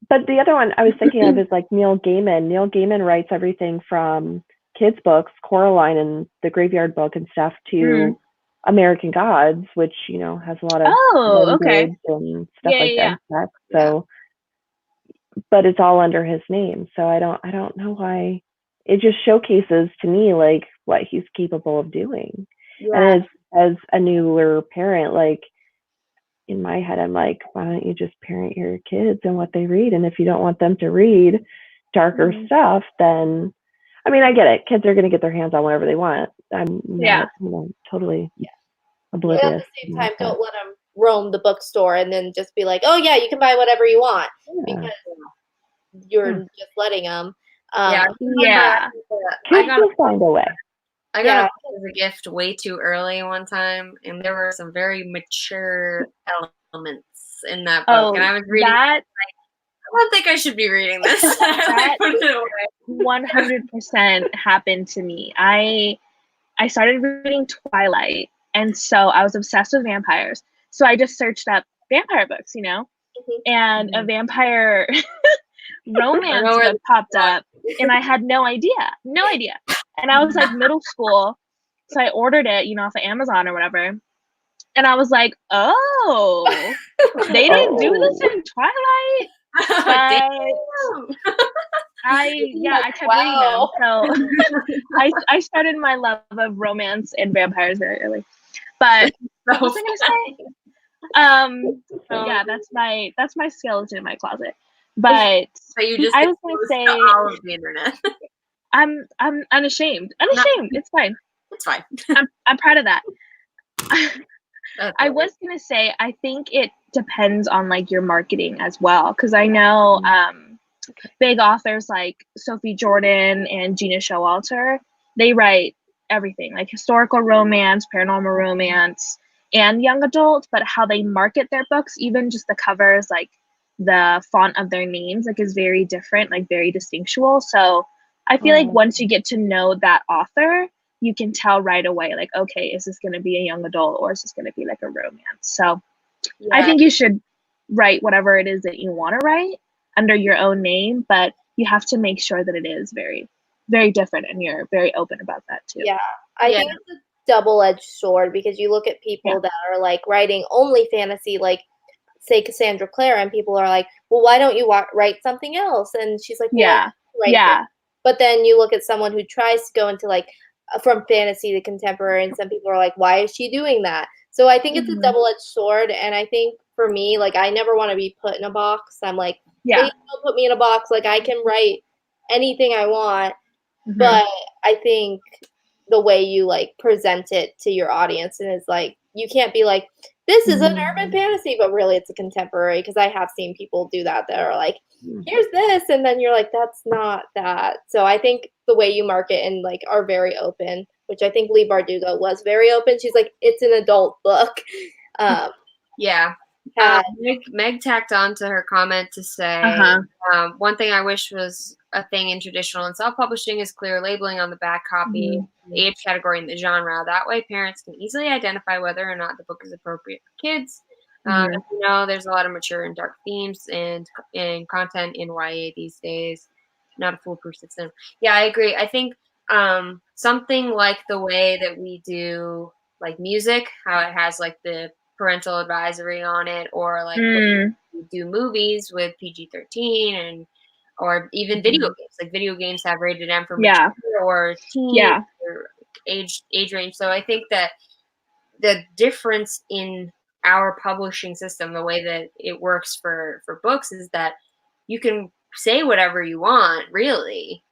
But the other one I was thinking of is like Neil Gaiman. Neil Gaiman writes everything from kids books, Coraline and the Graveyard Book and stuff, to American Gods, which has a lot of and stuff like that. So, but it's all under his name. So I don't know why. It just showcases to me like what he's capable of doing. And as a newer parent, like in my head, I'm like, why don't you just parent your kids and what they read? And if you don't want them to read darker stuff, then I mean, I get it. Kids are going to get their hands on whatever they want. I'm not, totally oblivious. But at the same time, don't let them roam the bookstore and then just be like, oh, yeah, you can buy whatever you want because you're just letting them. I got to find a way. I got a book as a gift way too early one time, and there were some very mature elements in that book. And I was reading that. I don't think I should be reading this. That 100% happened to me. I started reading Twilight, and so I was obsessed with vampires. So I just searched up vampire books, and a vampire romance book popped up, and I had no idea. And I was like middle school, so I ordered it, off of Amazon or whatever. And I was like, oh, they didn't do this in Twilight. I kept reading them. So I started my love of romance and vampires very early. But what was I gonna say? But yeah, that's my skeleton in my closet. But So you just I was gonna say all of the internet. I'm unashamed. It's fine. It's fine. I'm proud of that. That's I all was gonna say I think it depends on like your marketing as well, because I know big authors like Sophie Jordan and Gina Showalter, they write everything like historical romance, paranormal romance, and young adult. But how they market their books, even just the covers, like the font of their names, like is very different, like very distinctual. So I feel like once you get to know that author, you can tell right away, like, okay, is this going to be a young adult or is this going to be like a romance? So I think you should write whatever it is that you want to write under your own name, but you have to make sure that it is very, very different and you're very open about that too. Yeah, I think it's a double-edged sword, because you look at people that are like writing only fantasy, like say Cassandra Clare, and people are like, well, why don't you write something else? And she's like, well, this. But then you look at someone who tries to go into like from fantasy to contemporary, and some people are like, why is she doing that? So I think it's a double-edged sword, and I think for me, like, I never want to be put in a box. I'm like, please don't put me in a box. Like, I can write anything I want, but I think the way you like present it to your audience, and is like, you can't be like, this is an urban fantasy, but really it's a contemporary, because I have seen people do that are like, here's this, and then you're like, that's not that. So I think the way you market and like are very open, which I think Lee Bardugo was very open. She's like, it's an adult book. Meg tacked on to her comment to say, one thing I wish was a thing in traditional and self-publishing is clear labeling on the back copy, the age category, and the genre. That way parents can easily identify whether or not the book is appropriate for kids. As you know, there's a lot of mature and dark themes and content in YA these days. Not a foolproof system. Yeah, I agree. I think something like the way that we do like music, how it has like the parental advisory on it, or like we do movies with PG-13, and or even video games. Like video games have rated M for mature or teen or age range. So I think that the difference in our publishing system, the way that it works for books, is that you can say whatever you want, really,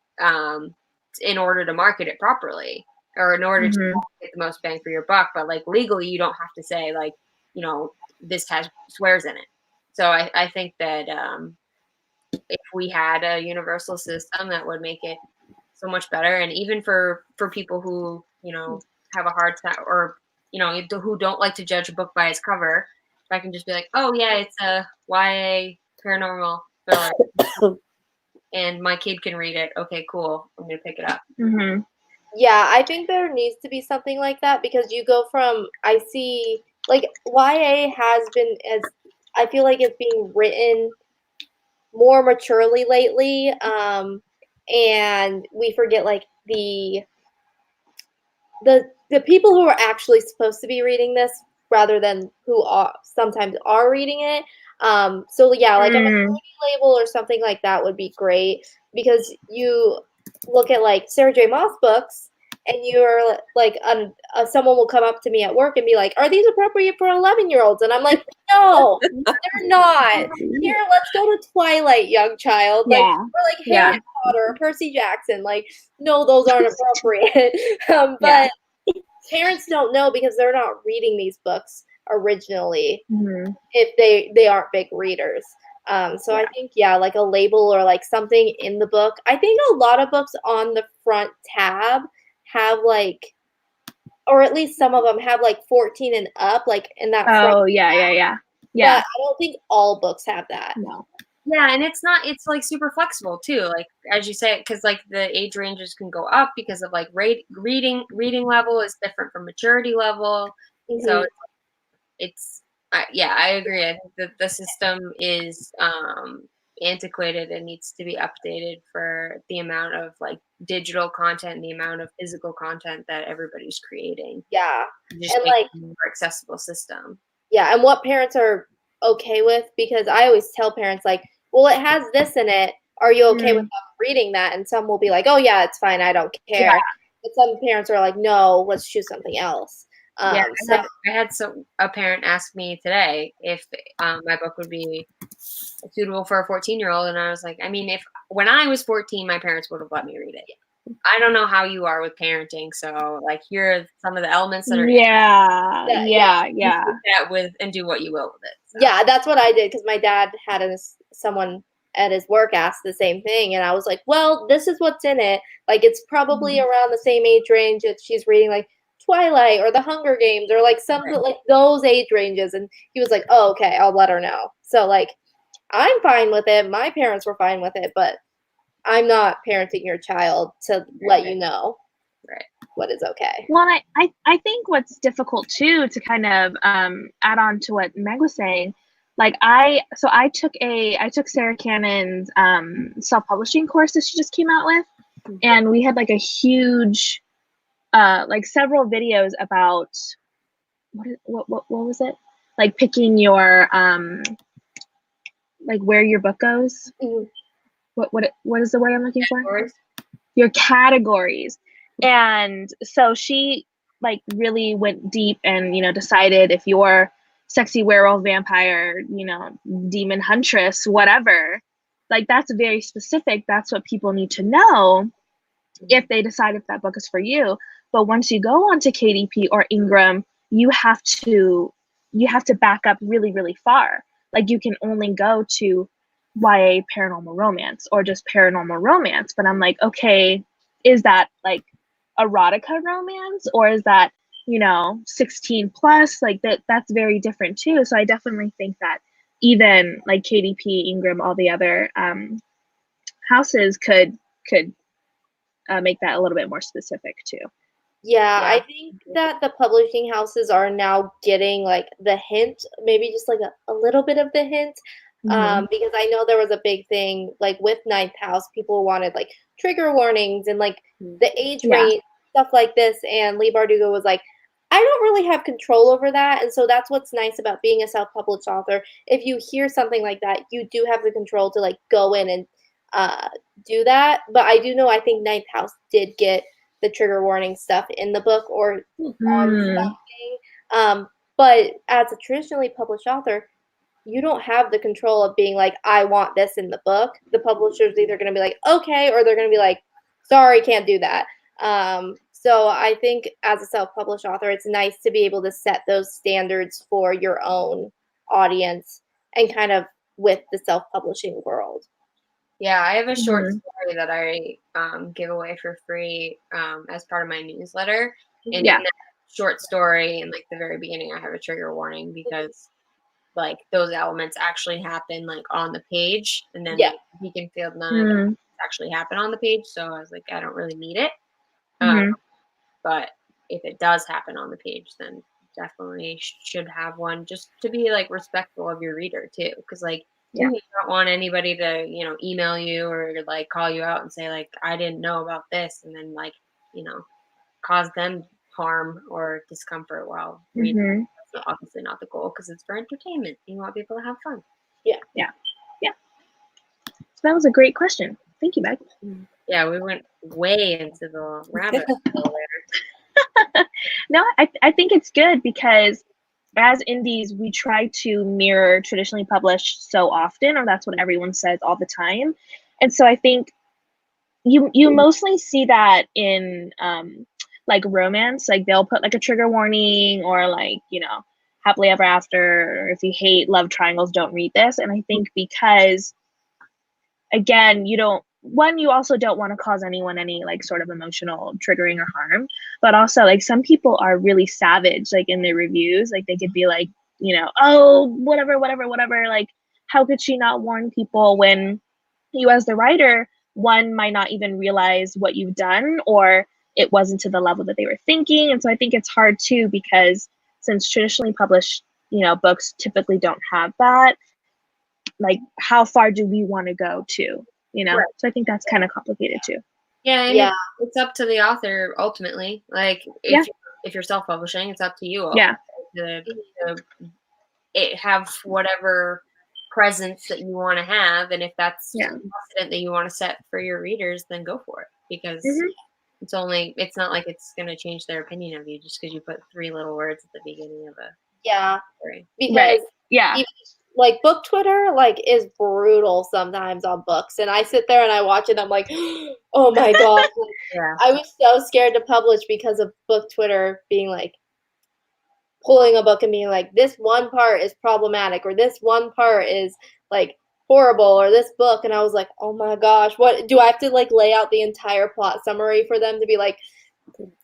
in order to market it properly, or in order to get the most bang for your buck. But like legally, you don't have to say like, you know, this has swears in it. So I think that if we had a universal system, that would make it so much better. And even for people who, you know, have a hard time, or, you know, who don't like to judge a book by its cover, if I can just be like, oh yeah, it's a YA paranormal thriller, and my kid can read it. Okay, cool. I'm gonna pick it up. Yeah, I think there needs to be something like that, because you go from, I see like YA has been, as I feel like it's being written more maturely lately, and we forget like the people who are actually supposed to be reading this, rather than who sometimes are reading it. So yeah, like a maturity label or something like that would be great, because you look at like Sarah J. Maas books, and you're like, someone will come up to me at work and be like, are these appropriate for 11-year-olds? And I'm like, no, they're not. Here, let's go to Twilight, young child. Like, or like Harry Potter, Percy Jackson. Like, no, those aren't appropriate. But parents don't know, because they're not reading these books originally, if they aren't big readers. So I think, like a label or like something in the book. I think a lot of books on the front tab have like, or at least some of them have like 14 and up, like in that front tab. But I don't think all books have that. No. Yeah, and it's like super flexible too, like as you say, because like the age ranges can go up because of like reading level is different from maturity level. So it's I agree. I think that the system is antiquated and needs to be updated for the amount of like digital content and the amount of physical content that everybody's creating. Yeah. Just and make like a more accessible system. Yeah, and what parents are okay with, because I always tell parents like, well, it has this in it. Are you okay with them reading that? And some will be like, oh yeah, it's fine. I don't care. But some parents are like, no, let's choose something else. Yeah, So I had a parent ask me today if my book would be suitable for a 14-year-old, and I was like, I mean, if when I was 14, my parents would have let me read it. I don't know how you are with parenting, so like here are some of the elements that are Yeah. that with and do what you will with it. So. Yeah, that's what I did because my dad had someone at his work asked the same thing, and I was like, well, this is what's in it. Like, it's probably around the same age range that she's reading, like Twilight or The Hunger Games or like something like those age ranges. And he was like, oh, okay, I'll let her know. So like, I'm fine with it. My parents were fine with it, but I'm not parenting your child to let you know what is okay. Well, I think what's difficult too to kind of add on to what Meg was saying, like I took Sarah Cannon's self-publishing course that she just came out with, and we had like a huge like several videos about what was it, like picking your like where your book goes. What is the word I'm looking for? Your categories. And so she like really went deep and, you know, decided if you're sexy werewolf, vampire, you know, demon huntress, whatever, like that's very specific. That's what people need to know if they decide if that book is for you. But once you go onto KDP or Ingram, you have to back up really, really far. Like you can only go to YA paranormal romance or just paranormal romance. But I'm like, okay, is that like erotica romance or is that, you know, 16 plus? Like that's very different too. So I definitely think that even like KDP, Ingram, all the other houses could make that a little bit more specific too. Yeah, I think that the publishing houses are now getting like the hint, maybe just like a little bit of the hint. Because I know there was a big thing like with Ninth House, people wanted like trigger warnings and like the age range, stuff like this. And Lee Bardugo was like, I don't really have control over that. And so that's what's nice about being a self-published author. If you hear something like that, you do have the control to like go in and do that. But I do know, I think Ninth House did get the trigger warning stuff in the book or on something. But as a traditionally published author, you don't have the control of being like, I want this in the book. The publisher's either going to be like, okay, or they're going to be like, sorry, can't do that. So I think as a self-published author, it's nice to be able to set those standards for your own audience and kind of with the self-publishing world. Yeah, I have a short story that I give away for free as part of my newsletter. And in that short story, in like the very beginning, I have a trigger warning because like those elements actually happen like on the page, and then Beaconfield, none of them actually happen on the page. So I was like, I don't really need it. But if it does happen on the page, then definitely should have one just to be like respectful of your reader too, because like. You don't want anybody to, you know, email you or like call you out and say like, I didn't know about this, and then like, you know, cause them harm or discomfort while reading. That's obviously not the goal because it's for entertainment. You want people to have fun. Yeah. So that was a great question. Thank you, Meg. Yeah, we went way into the rabbit hole there. No, I think it's good because as indies, we try to mirror traditionally published so often, or that's what everyone says all the time. And so I think you mostly see that in like romance, like they'll put like a trigger warning or like, you know, happily ever after, or if you hate love triangles, don't read this. And I think because again, you also don't want to cause anyone any like sort of emotional triggering or harm, but also like some people are really savage, like in their reviews, like they could be like, you know, oh, whatever, like how could she not warn people when you as the writer, one might not even realize what you've done or it wasn't to the level that they were thinking. And so I think it's hard too, because since traditionally published, you know, books typically don't have that, like how far do we want to go to? You know, so I think that's kind of complicated too. Yeah, and it's up to the author ultimately. Like if you're self-publishing, it's up to you. To have whatever presence that you want to have, and if that's the precedent that you want to set for your readers, then go for it. Because It's not like it's going to change their opinion of you just because you put 3 little words at the beginning of a story. Because Right. Yeah. even, like book Twitter is brutal sometimes on books, and I sit there and I watch it and I'm like, oh my god. Yeah. I was so scared to publish because of book Twitter being like pulling a book and being like, this one part is problematic, or this one part is like horrible, or this book, and I was like, oh my gosh, what do I have to like lay out the entire plot summary for them to be like,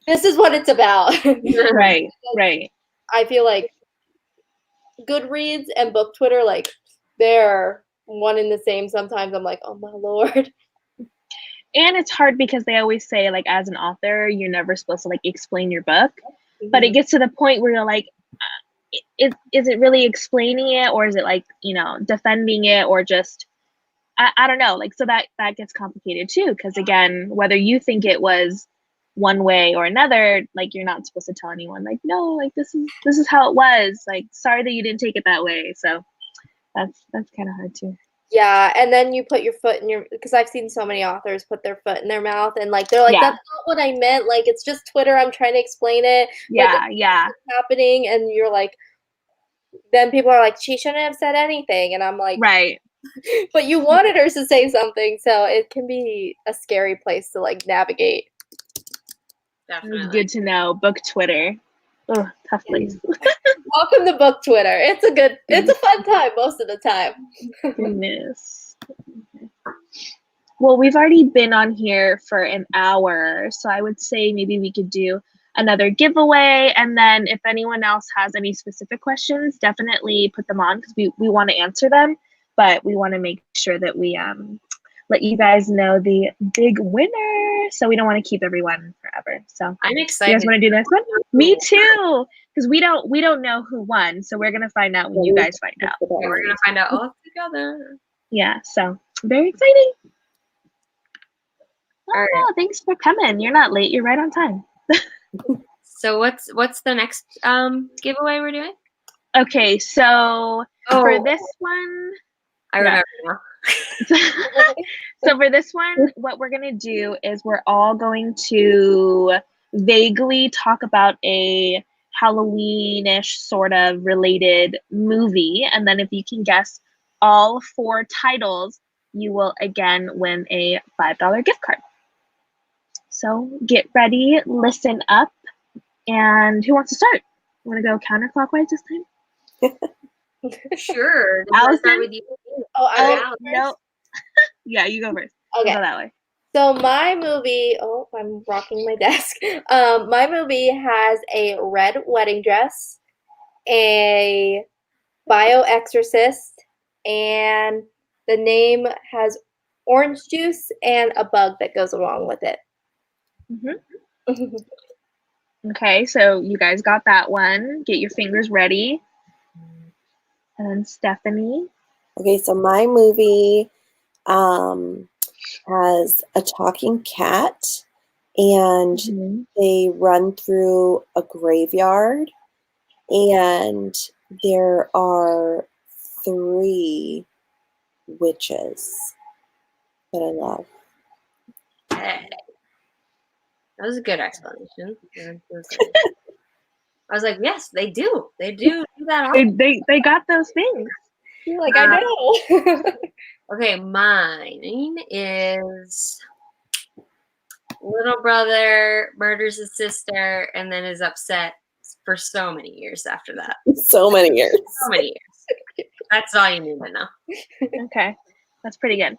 this is what it's about? Right. I feel like Goodreads and book Twitter, like they're one and the same. Sometimes I'm like, oh my lord. And it's hard because they always say, like, as an author, you're never supposed to like explain your book. But it gets to the point where you're like, is it really explaining it, or is it like, defending it, or just I don't know, like, so that gets complicated too, because again, whether you think it was one way or another, like, you're not supposed to tell anyone like, no, like, this is how it was, like, sorry that you didn't take it that way. So that's kind of hard too. Yeah, and then you put your foot in your, because I've seen so many authors put their foot in their mouth and like they're like, that's not what I meant, like it's just Twitter, I'm trying to explain it. Yeah, what's happening, and you're like, then people are like, she shouldn't have said anything, and I'm like, right. But you wanted her to say something, so it can be a scary place to like navigate. Definitely. Good to know. Book Twitter. Oh, tough place. Welcome to book Twitter. It's a fun time most of the time. Goodness. Well, we've already been on here for an hour, so I would say maybe we could do another giveaway, and then if anyone else has any specific questions, definitely put them on, because we want to answer them, but we want to make sure that we let you guys know the big winner, so we don't want to keep everyone forever. So I'm excited. You guys want to do the next one? Me too, because we don't know who won, so we're gonna find out when you guys find out. Yeah, we're gonna find out all together. Yeah, so very exciting. Oh, All right. no, thanks for coming. You're not late. You're right on time. So what's the next giveaway we're doing? Okay, so for this one, I remember now. So for this one, what we're gonna do is we're all going to vaguely talk about a Halloweenish sort of related movie, and then if you can guess all 4 titles, you will again win a $5 gift card. So get ready, listen up, and who wants to start? Want to go counterclockwise this time? Sure. Allison? With you. No. Yeah, you go first. Okay. We'll go that way. So my movie, I'm rocking my desk. My movie has a red wedding dress, a bioexorcist, and the name has orange juice and a bug that goes along with it. Mm-hmm. Okay, so you guys got that one. Get your fingers ready. And then Stephanie. Okay, so my movie has a talking cat, and they run through a graveyard, and there are 3 witches that I love. Hey. That was a good explanation. I was like, yes, they do. They do that often. They got those things. You're like, I know. Okay, mine is little brother murders his sister and then is upset for so many years after that. So many years. So many years. That's all you need to know. Okay, that's pretty good.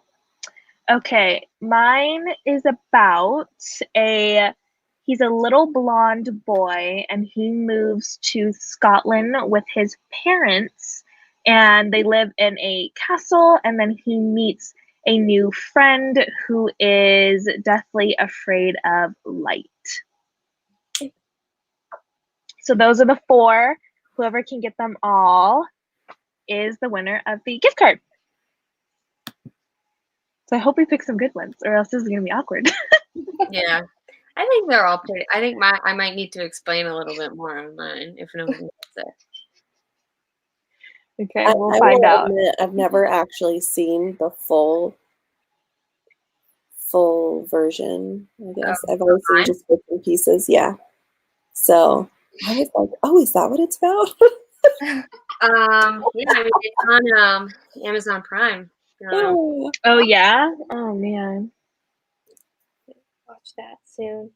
Okay, mine is about he's a little blonde boy, and he moves to Scotland with his parents, and they live in a castle, and then he meets a new friend who is deathly afraid of light. So those are the 4. Whoever can get them all is the winner of the gift card. So I hope we pick some good ones, or else this is going to be awkward. Yeah. I think they're all pretty. I think I might need to explain a little bit more on mine if no one gets it. Okay, we'll find out. Admit, I've never actually seen the full full version, I guess. Oh, I've always seen fine. just bits and pieces, yeah. So I was like, oh, is that what it's about? Yeah, I mean, it's on Amazon Prime. Oh yeah? Oh man. Watch that soon.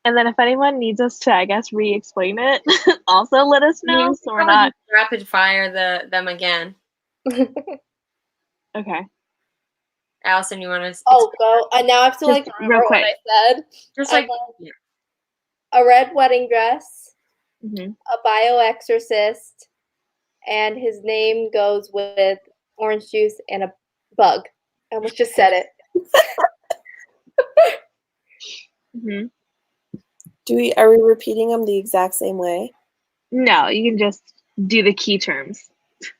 And then if anyone needs us to, I guess, re-explain it, also let us I mean, know we so could we're probably not. just rapid fire them again. Okay. Allison, you want to? Oh, go. And now I have to Just remember real what quick. I said. Just like A red wedding dress, Mhm. a bioexorcist, and his name goes with orange juice and a bug. I almost just said it. Mhm. Are we repeating them the exact same way? No, you can just do the key terms.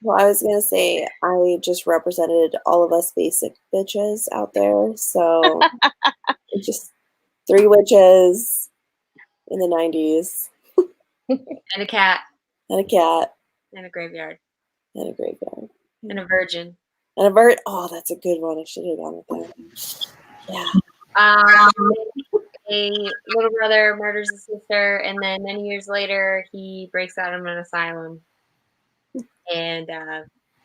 Well, I was gonna say I just represented all of us basic bitches out there, so just 3 witches in the 90s, and a cat and a cat, and a graveyard and a graveyard, and a virgin. and a bird. Oh, that's a good one. I should have gone with that. Yeah. A little brother murders his sister, and then many years later, he breaks out of an asylum and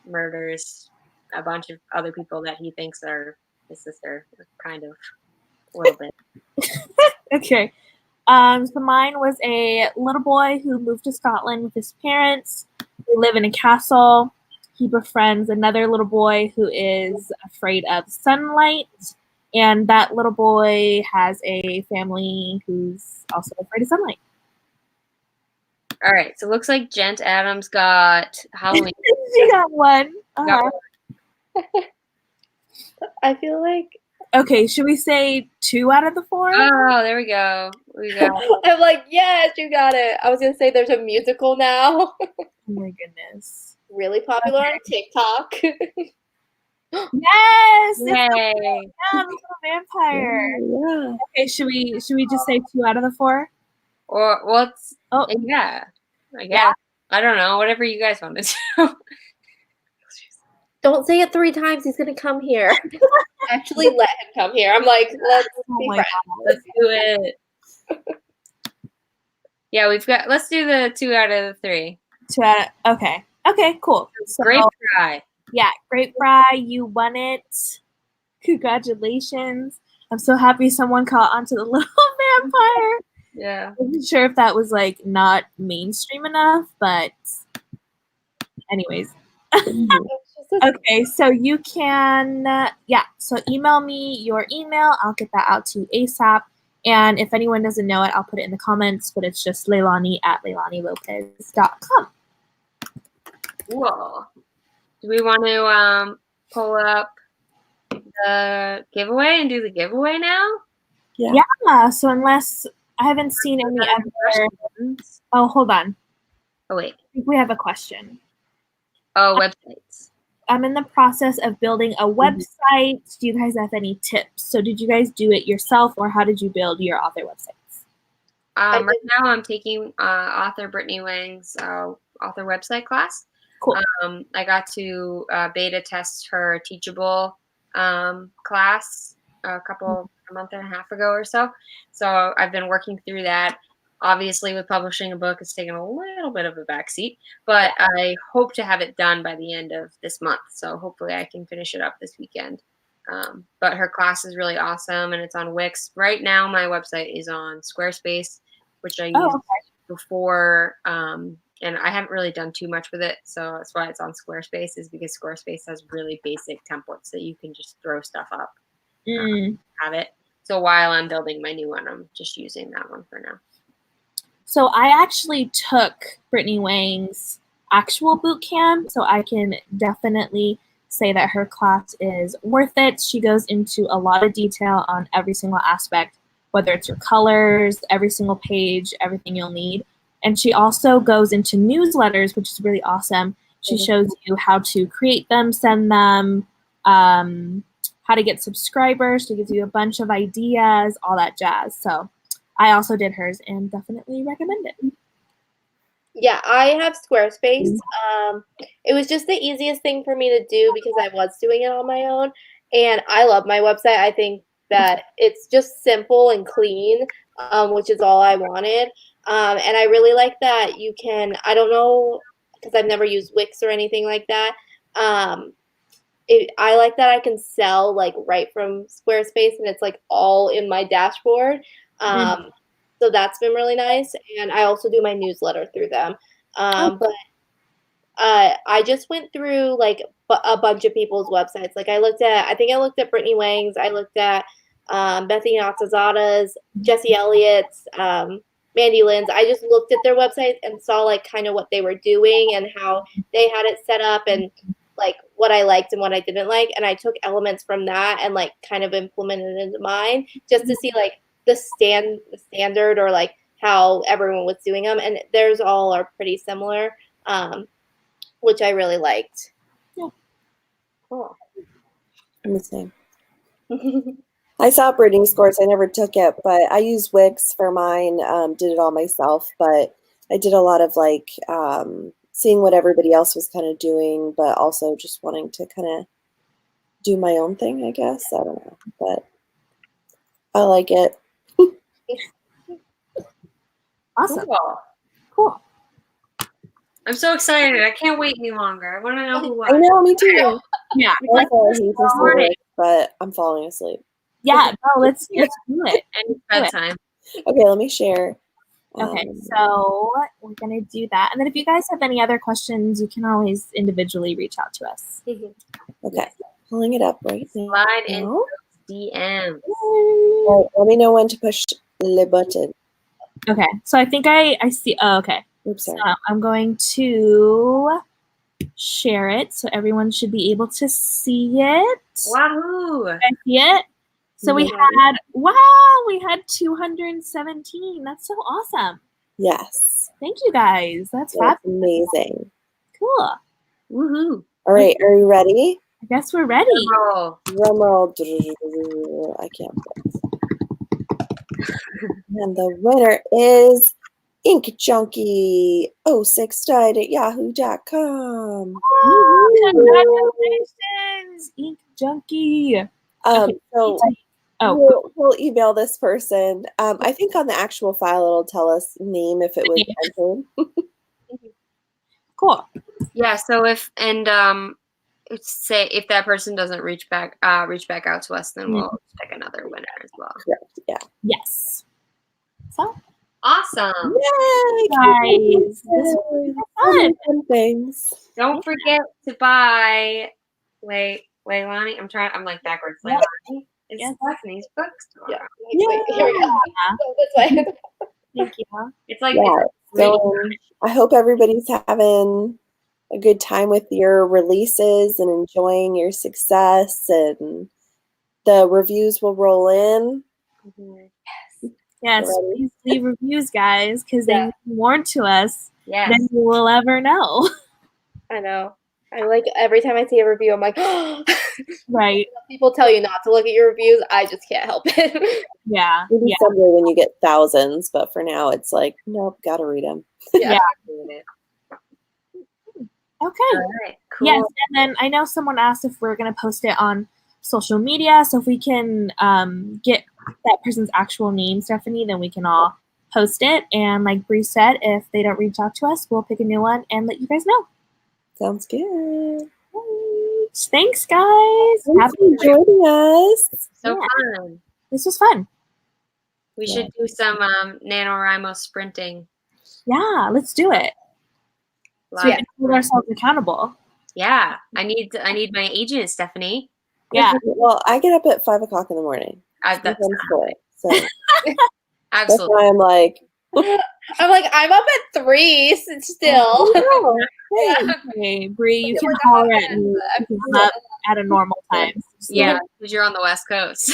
murders a bunch of other people that he thinks are his sister, kind of, a little bit. Okay. So mine was a little boy who moved to Scotland with his parents. They live in a castle. He befriends another little boy who is afraid of sunlight. And that little boy has a family who's also afraid of sunlight. All right, so it looks like Gent Adams got Halloween. She got one. Got I feel like Okay, should we say 2 out of the 4? Oh, there we go. We got I'm like, yes, you got it. I was gonna say there's a musical now. Oh my goodness. Really popular on TikTok. Yes! It's Yay. the little vampire. Yeah. Okay, should we just say 2 out of the 4? Or what's Oh. yeah. I guess. I don't know. Whatever you guys want to do. Don't say it 3 times. He's gonna come here. Actually, let him come here. I'm like, let's be my friends. Let's do it. Yeah, let's do the 2 out of the 3. 2 out of, okay. Okay, cool. So, Great try. yeah, Great Bri, you won it. Congratulations. I'm so happy someone caught onto the little vampire. Yeah. I wasn't sure if that was like not mainstream enough, but anyways. Okay, so you can, so email me your email. I'll get that out to you ASAP. And if anyone doesn't know it, I'll put it in the comments, but it's just Leilani at LeilaniLopez.com. Cool. Do we want to pull up the giveaway and do the giveaway now? Yeah, so unless I haven't seen any other. Oh, hold on. Oh, wait. I think we have a question. Oh, websites. I'm in the process of building a website. Do you guys have any tips? So did you guys do it yourself, or how did you build your author websites? Right now I'm taking author Brittany Wang's author website class. Cool. I got to beta test her Teachable class a month and a half ago or so. So I've been working through that. Obviously, with publishing a book, it's taken a little bit of a backseat, but I hope to have it done by the end of this month. So hopefully I can finish it up this weekend. But her class is really awesome, and it's on Wix. Right now, my website is on Squarespace, which I used before, and I haven't really done too much with it. So that's why it's on Squarespace, is because Squarespace has really basic templates that you can just throw stuff up, have it. So while I'm building my new one, I'm just using that one for now. So I actually took Brittany Wang's actual boot camp, so I can definitely say that her class is worth it. She goes into a lot of detail on every single aspect, whether it's your colors, every single page, everything you'll need. And she also goes into newsletters, which is really awesome. She shows you how to create them, send them, how to get subscribers. She gives you a bunch of ideas, all that jazz. So I also did hers and definitely recommend it. Yeah, I have Squarespace. It was just the easiest thing for me to do because I was doing it on my own, and I love my website. I think that it's just simple and clean, which is all I wanted. And I really like that you can. I don't know because I've never used Wix or anything like that. I like that I can sell like right from Squarespace, and it's like all in my dashboard. So that's been really nice, and I also do my newsletter through them. But I just went through like a bunch of people's websites. Like I think I looked at Brittany Wang's, I looked at Bethany Otzazada's, Jesse Elliott's, Mandy Lynn's. I just looked at their websites and saw like kind of what they were doing and how they had it set up and like what I liked and what I didn't like. And I took elements from that and like kind of implemented it into mine just to see like the standard or like how everyone was doing them. And theirs all are pretty similar, which I really liked. Yeah. Cool. I'm the same. I saw Brittany's course. I never took it, but I used Wix for mine. Did it all myself, but I did a lot of like seeing what everybody else was kind of doing, but also just wanting to kind of do my own thing, I guess. I don't know, but I like it. Awesome. Cool. I'm so excited. I can't wait any longer. I want to know who won. I know, me too. Yeah. Also, I hate this word, but I'm falling asleep. Yeah. No, let's do it. And it's bedtime. Okay, let me share. Okay, so we're gonna do that, and then if you guys have any other questions, you can always individually reach out to us. Okay, pulling it up right now. Slide in DM. Right, let me know when to push the button. Okay, so I think I see. Oh, okay. Oops, sorry. So I'm going to share it, so everyone should be able to see it. Wahoo! I see it. So we had 217. That's so awesome. Yes. Thank you guys. That's That's fabulous. amazing. Cool. Woohoo! All right, are you ready? I guess we're ready. Roll. Drum roll. I can't. And the winner is Ink Junkie 06died@yahoo.com. Congratulations, Ink Junkie. So we'll email this person. I think on the actual file it'll tell us name if it was entered. Cool. Yeah. So if that person doesn't reach back out to us, then we'll pick another winner as well. Correct. Yeah. Yes. So Awesome. Yay, guys, this was fun. Things. Don't forget to buy Leilani. I'm like backwards. Leilani is Stephanie's bookstore. Yeah. Wait, here we go. That's why. Thank you. It's like So I hope everybody's having a good time with your releases and enjoying your success, and the reviews will roll in. Yes, please leave reviews, guys, because they mean more to us than we will ever know. I know. I like every time I see a review, I'm like, right. People tell you not to look at your reviews. I just can't help it. Yeah. Maybe someday when you get thousands, but for now it's like, nope, gotta read them. Yeah. Okay. All right, cool. Yes, and then I know someone asked if we're going to post it on social media, so if we can get that person's actual name, Stephanie, then we can all post it. And like Bri said, if they don't reach out to us, we'll pick a new one and let you guys know. Sounds good. Thanks, guys. Thanks for joining us. So fun. This was fun. We should do some NaNoWriMo sprinting. Yeah, let's do it. So we can hold ourselves accountable. Yeah, I need my agent, Stephanie. Yeah. Well, I get up at 5 o'clock in the morning. That's so absolutely. That's why I'm like, I'm up at 3 still. Hey, Bri, you can holler at me up at a normal time. Yeah, because you're on the West Coast.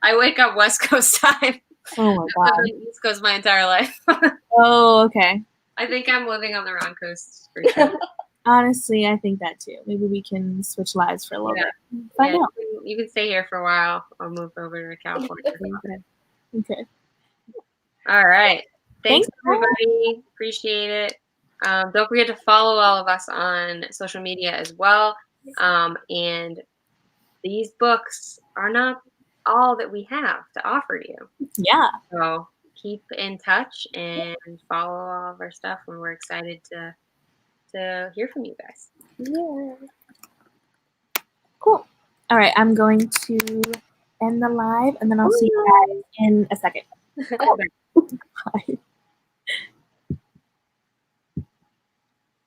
I wake up West Coast time. Oh my God. I've been East Coast my entire life. Oh, okay. I think I'm living on the wrong coast. For sure. Honestly, I think that too. Maybe we can switch lives for a little bit. Find out. You can stay here for a while. I'll move over to California. Okay. All right. Thanks, Thanks. everybody. Appreciate it. Don't forget to follow all of us on social media as well. And these books are not all that we have to offer you. Yeah. So keep in touch and follow all of our stuff, and we're excited to hear from you guys. Yeah. Cool. All right, I'm going to end the live, and then I'll see you guys in a second. Cool.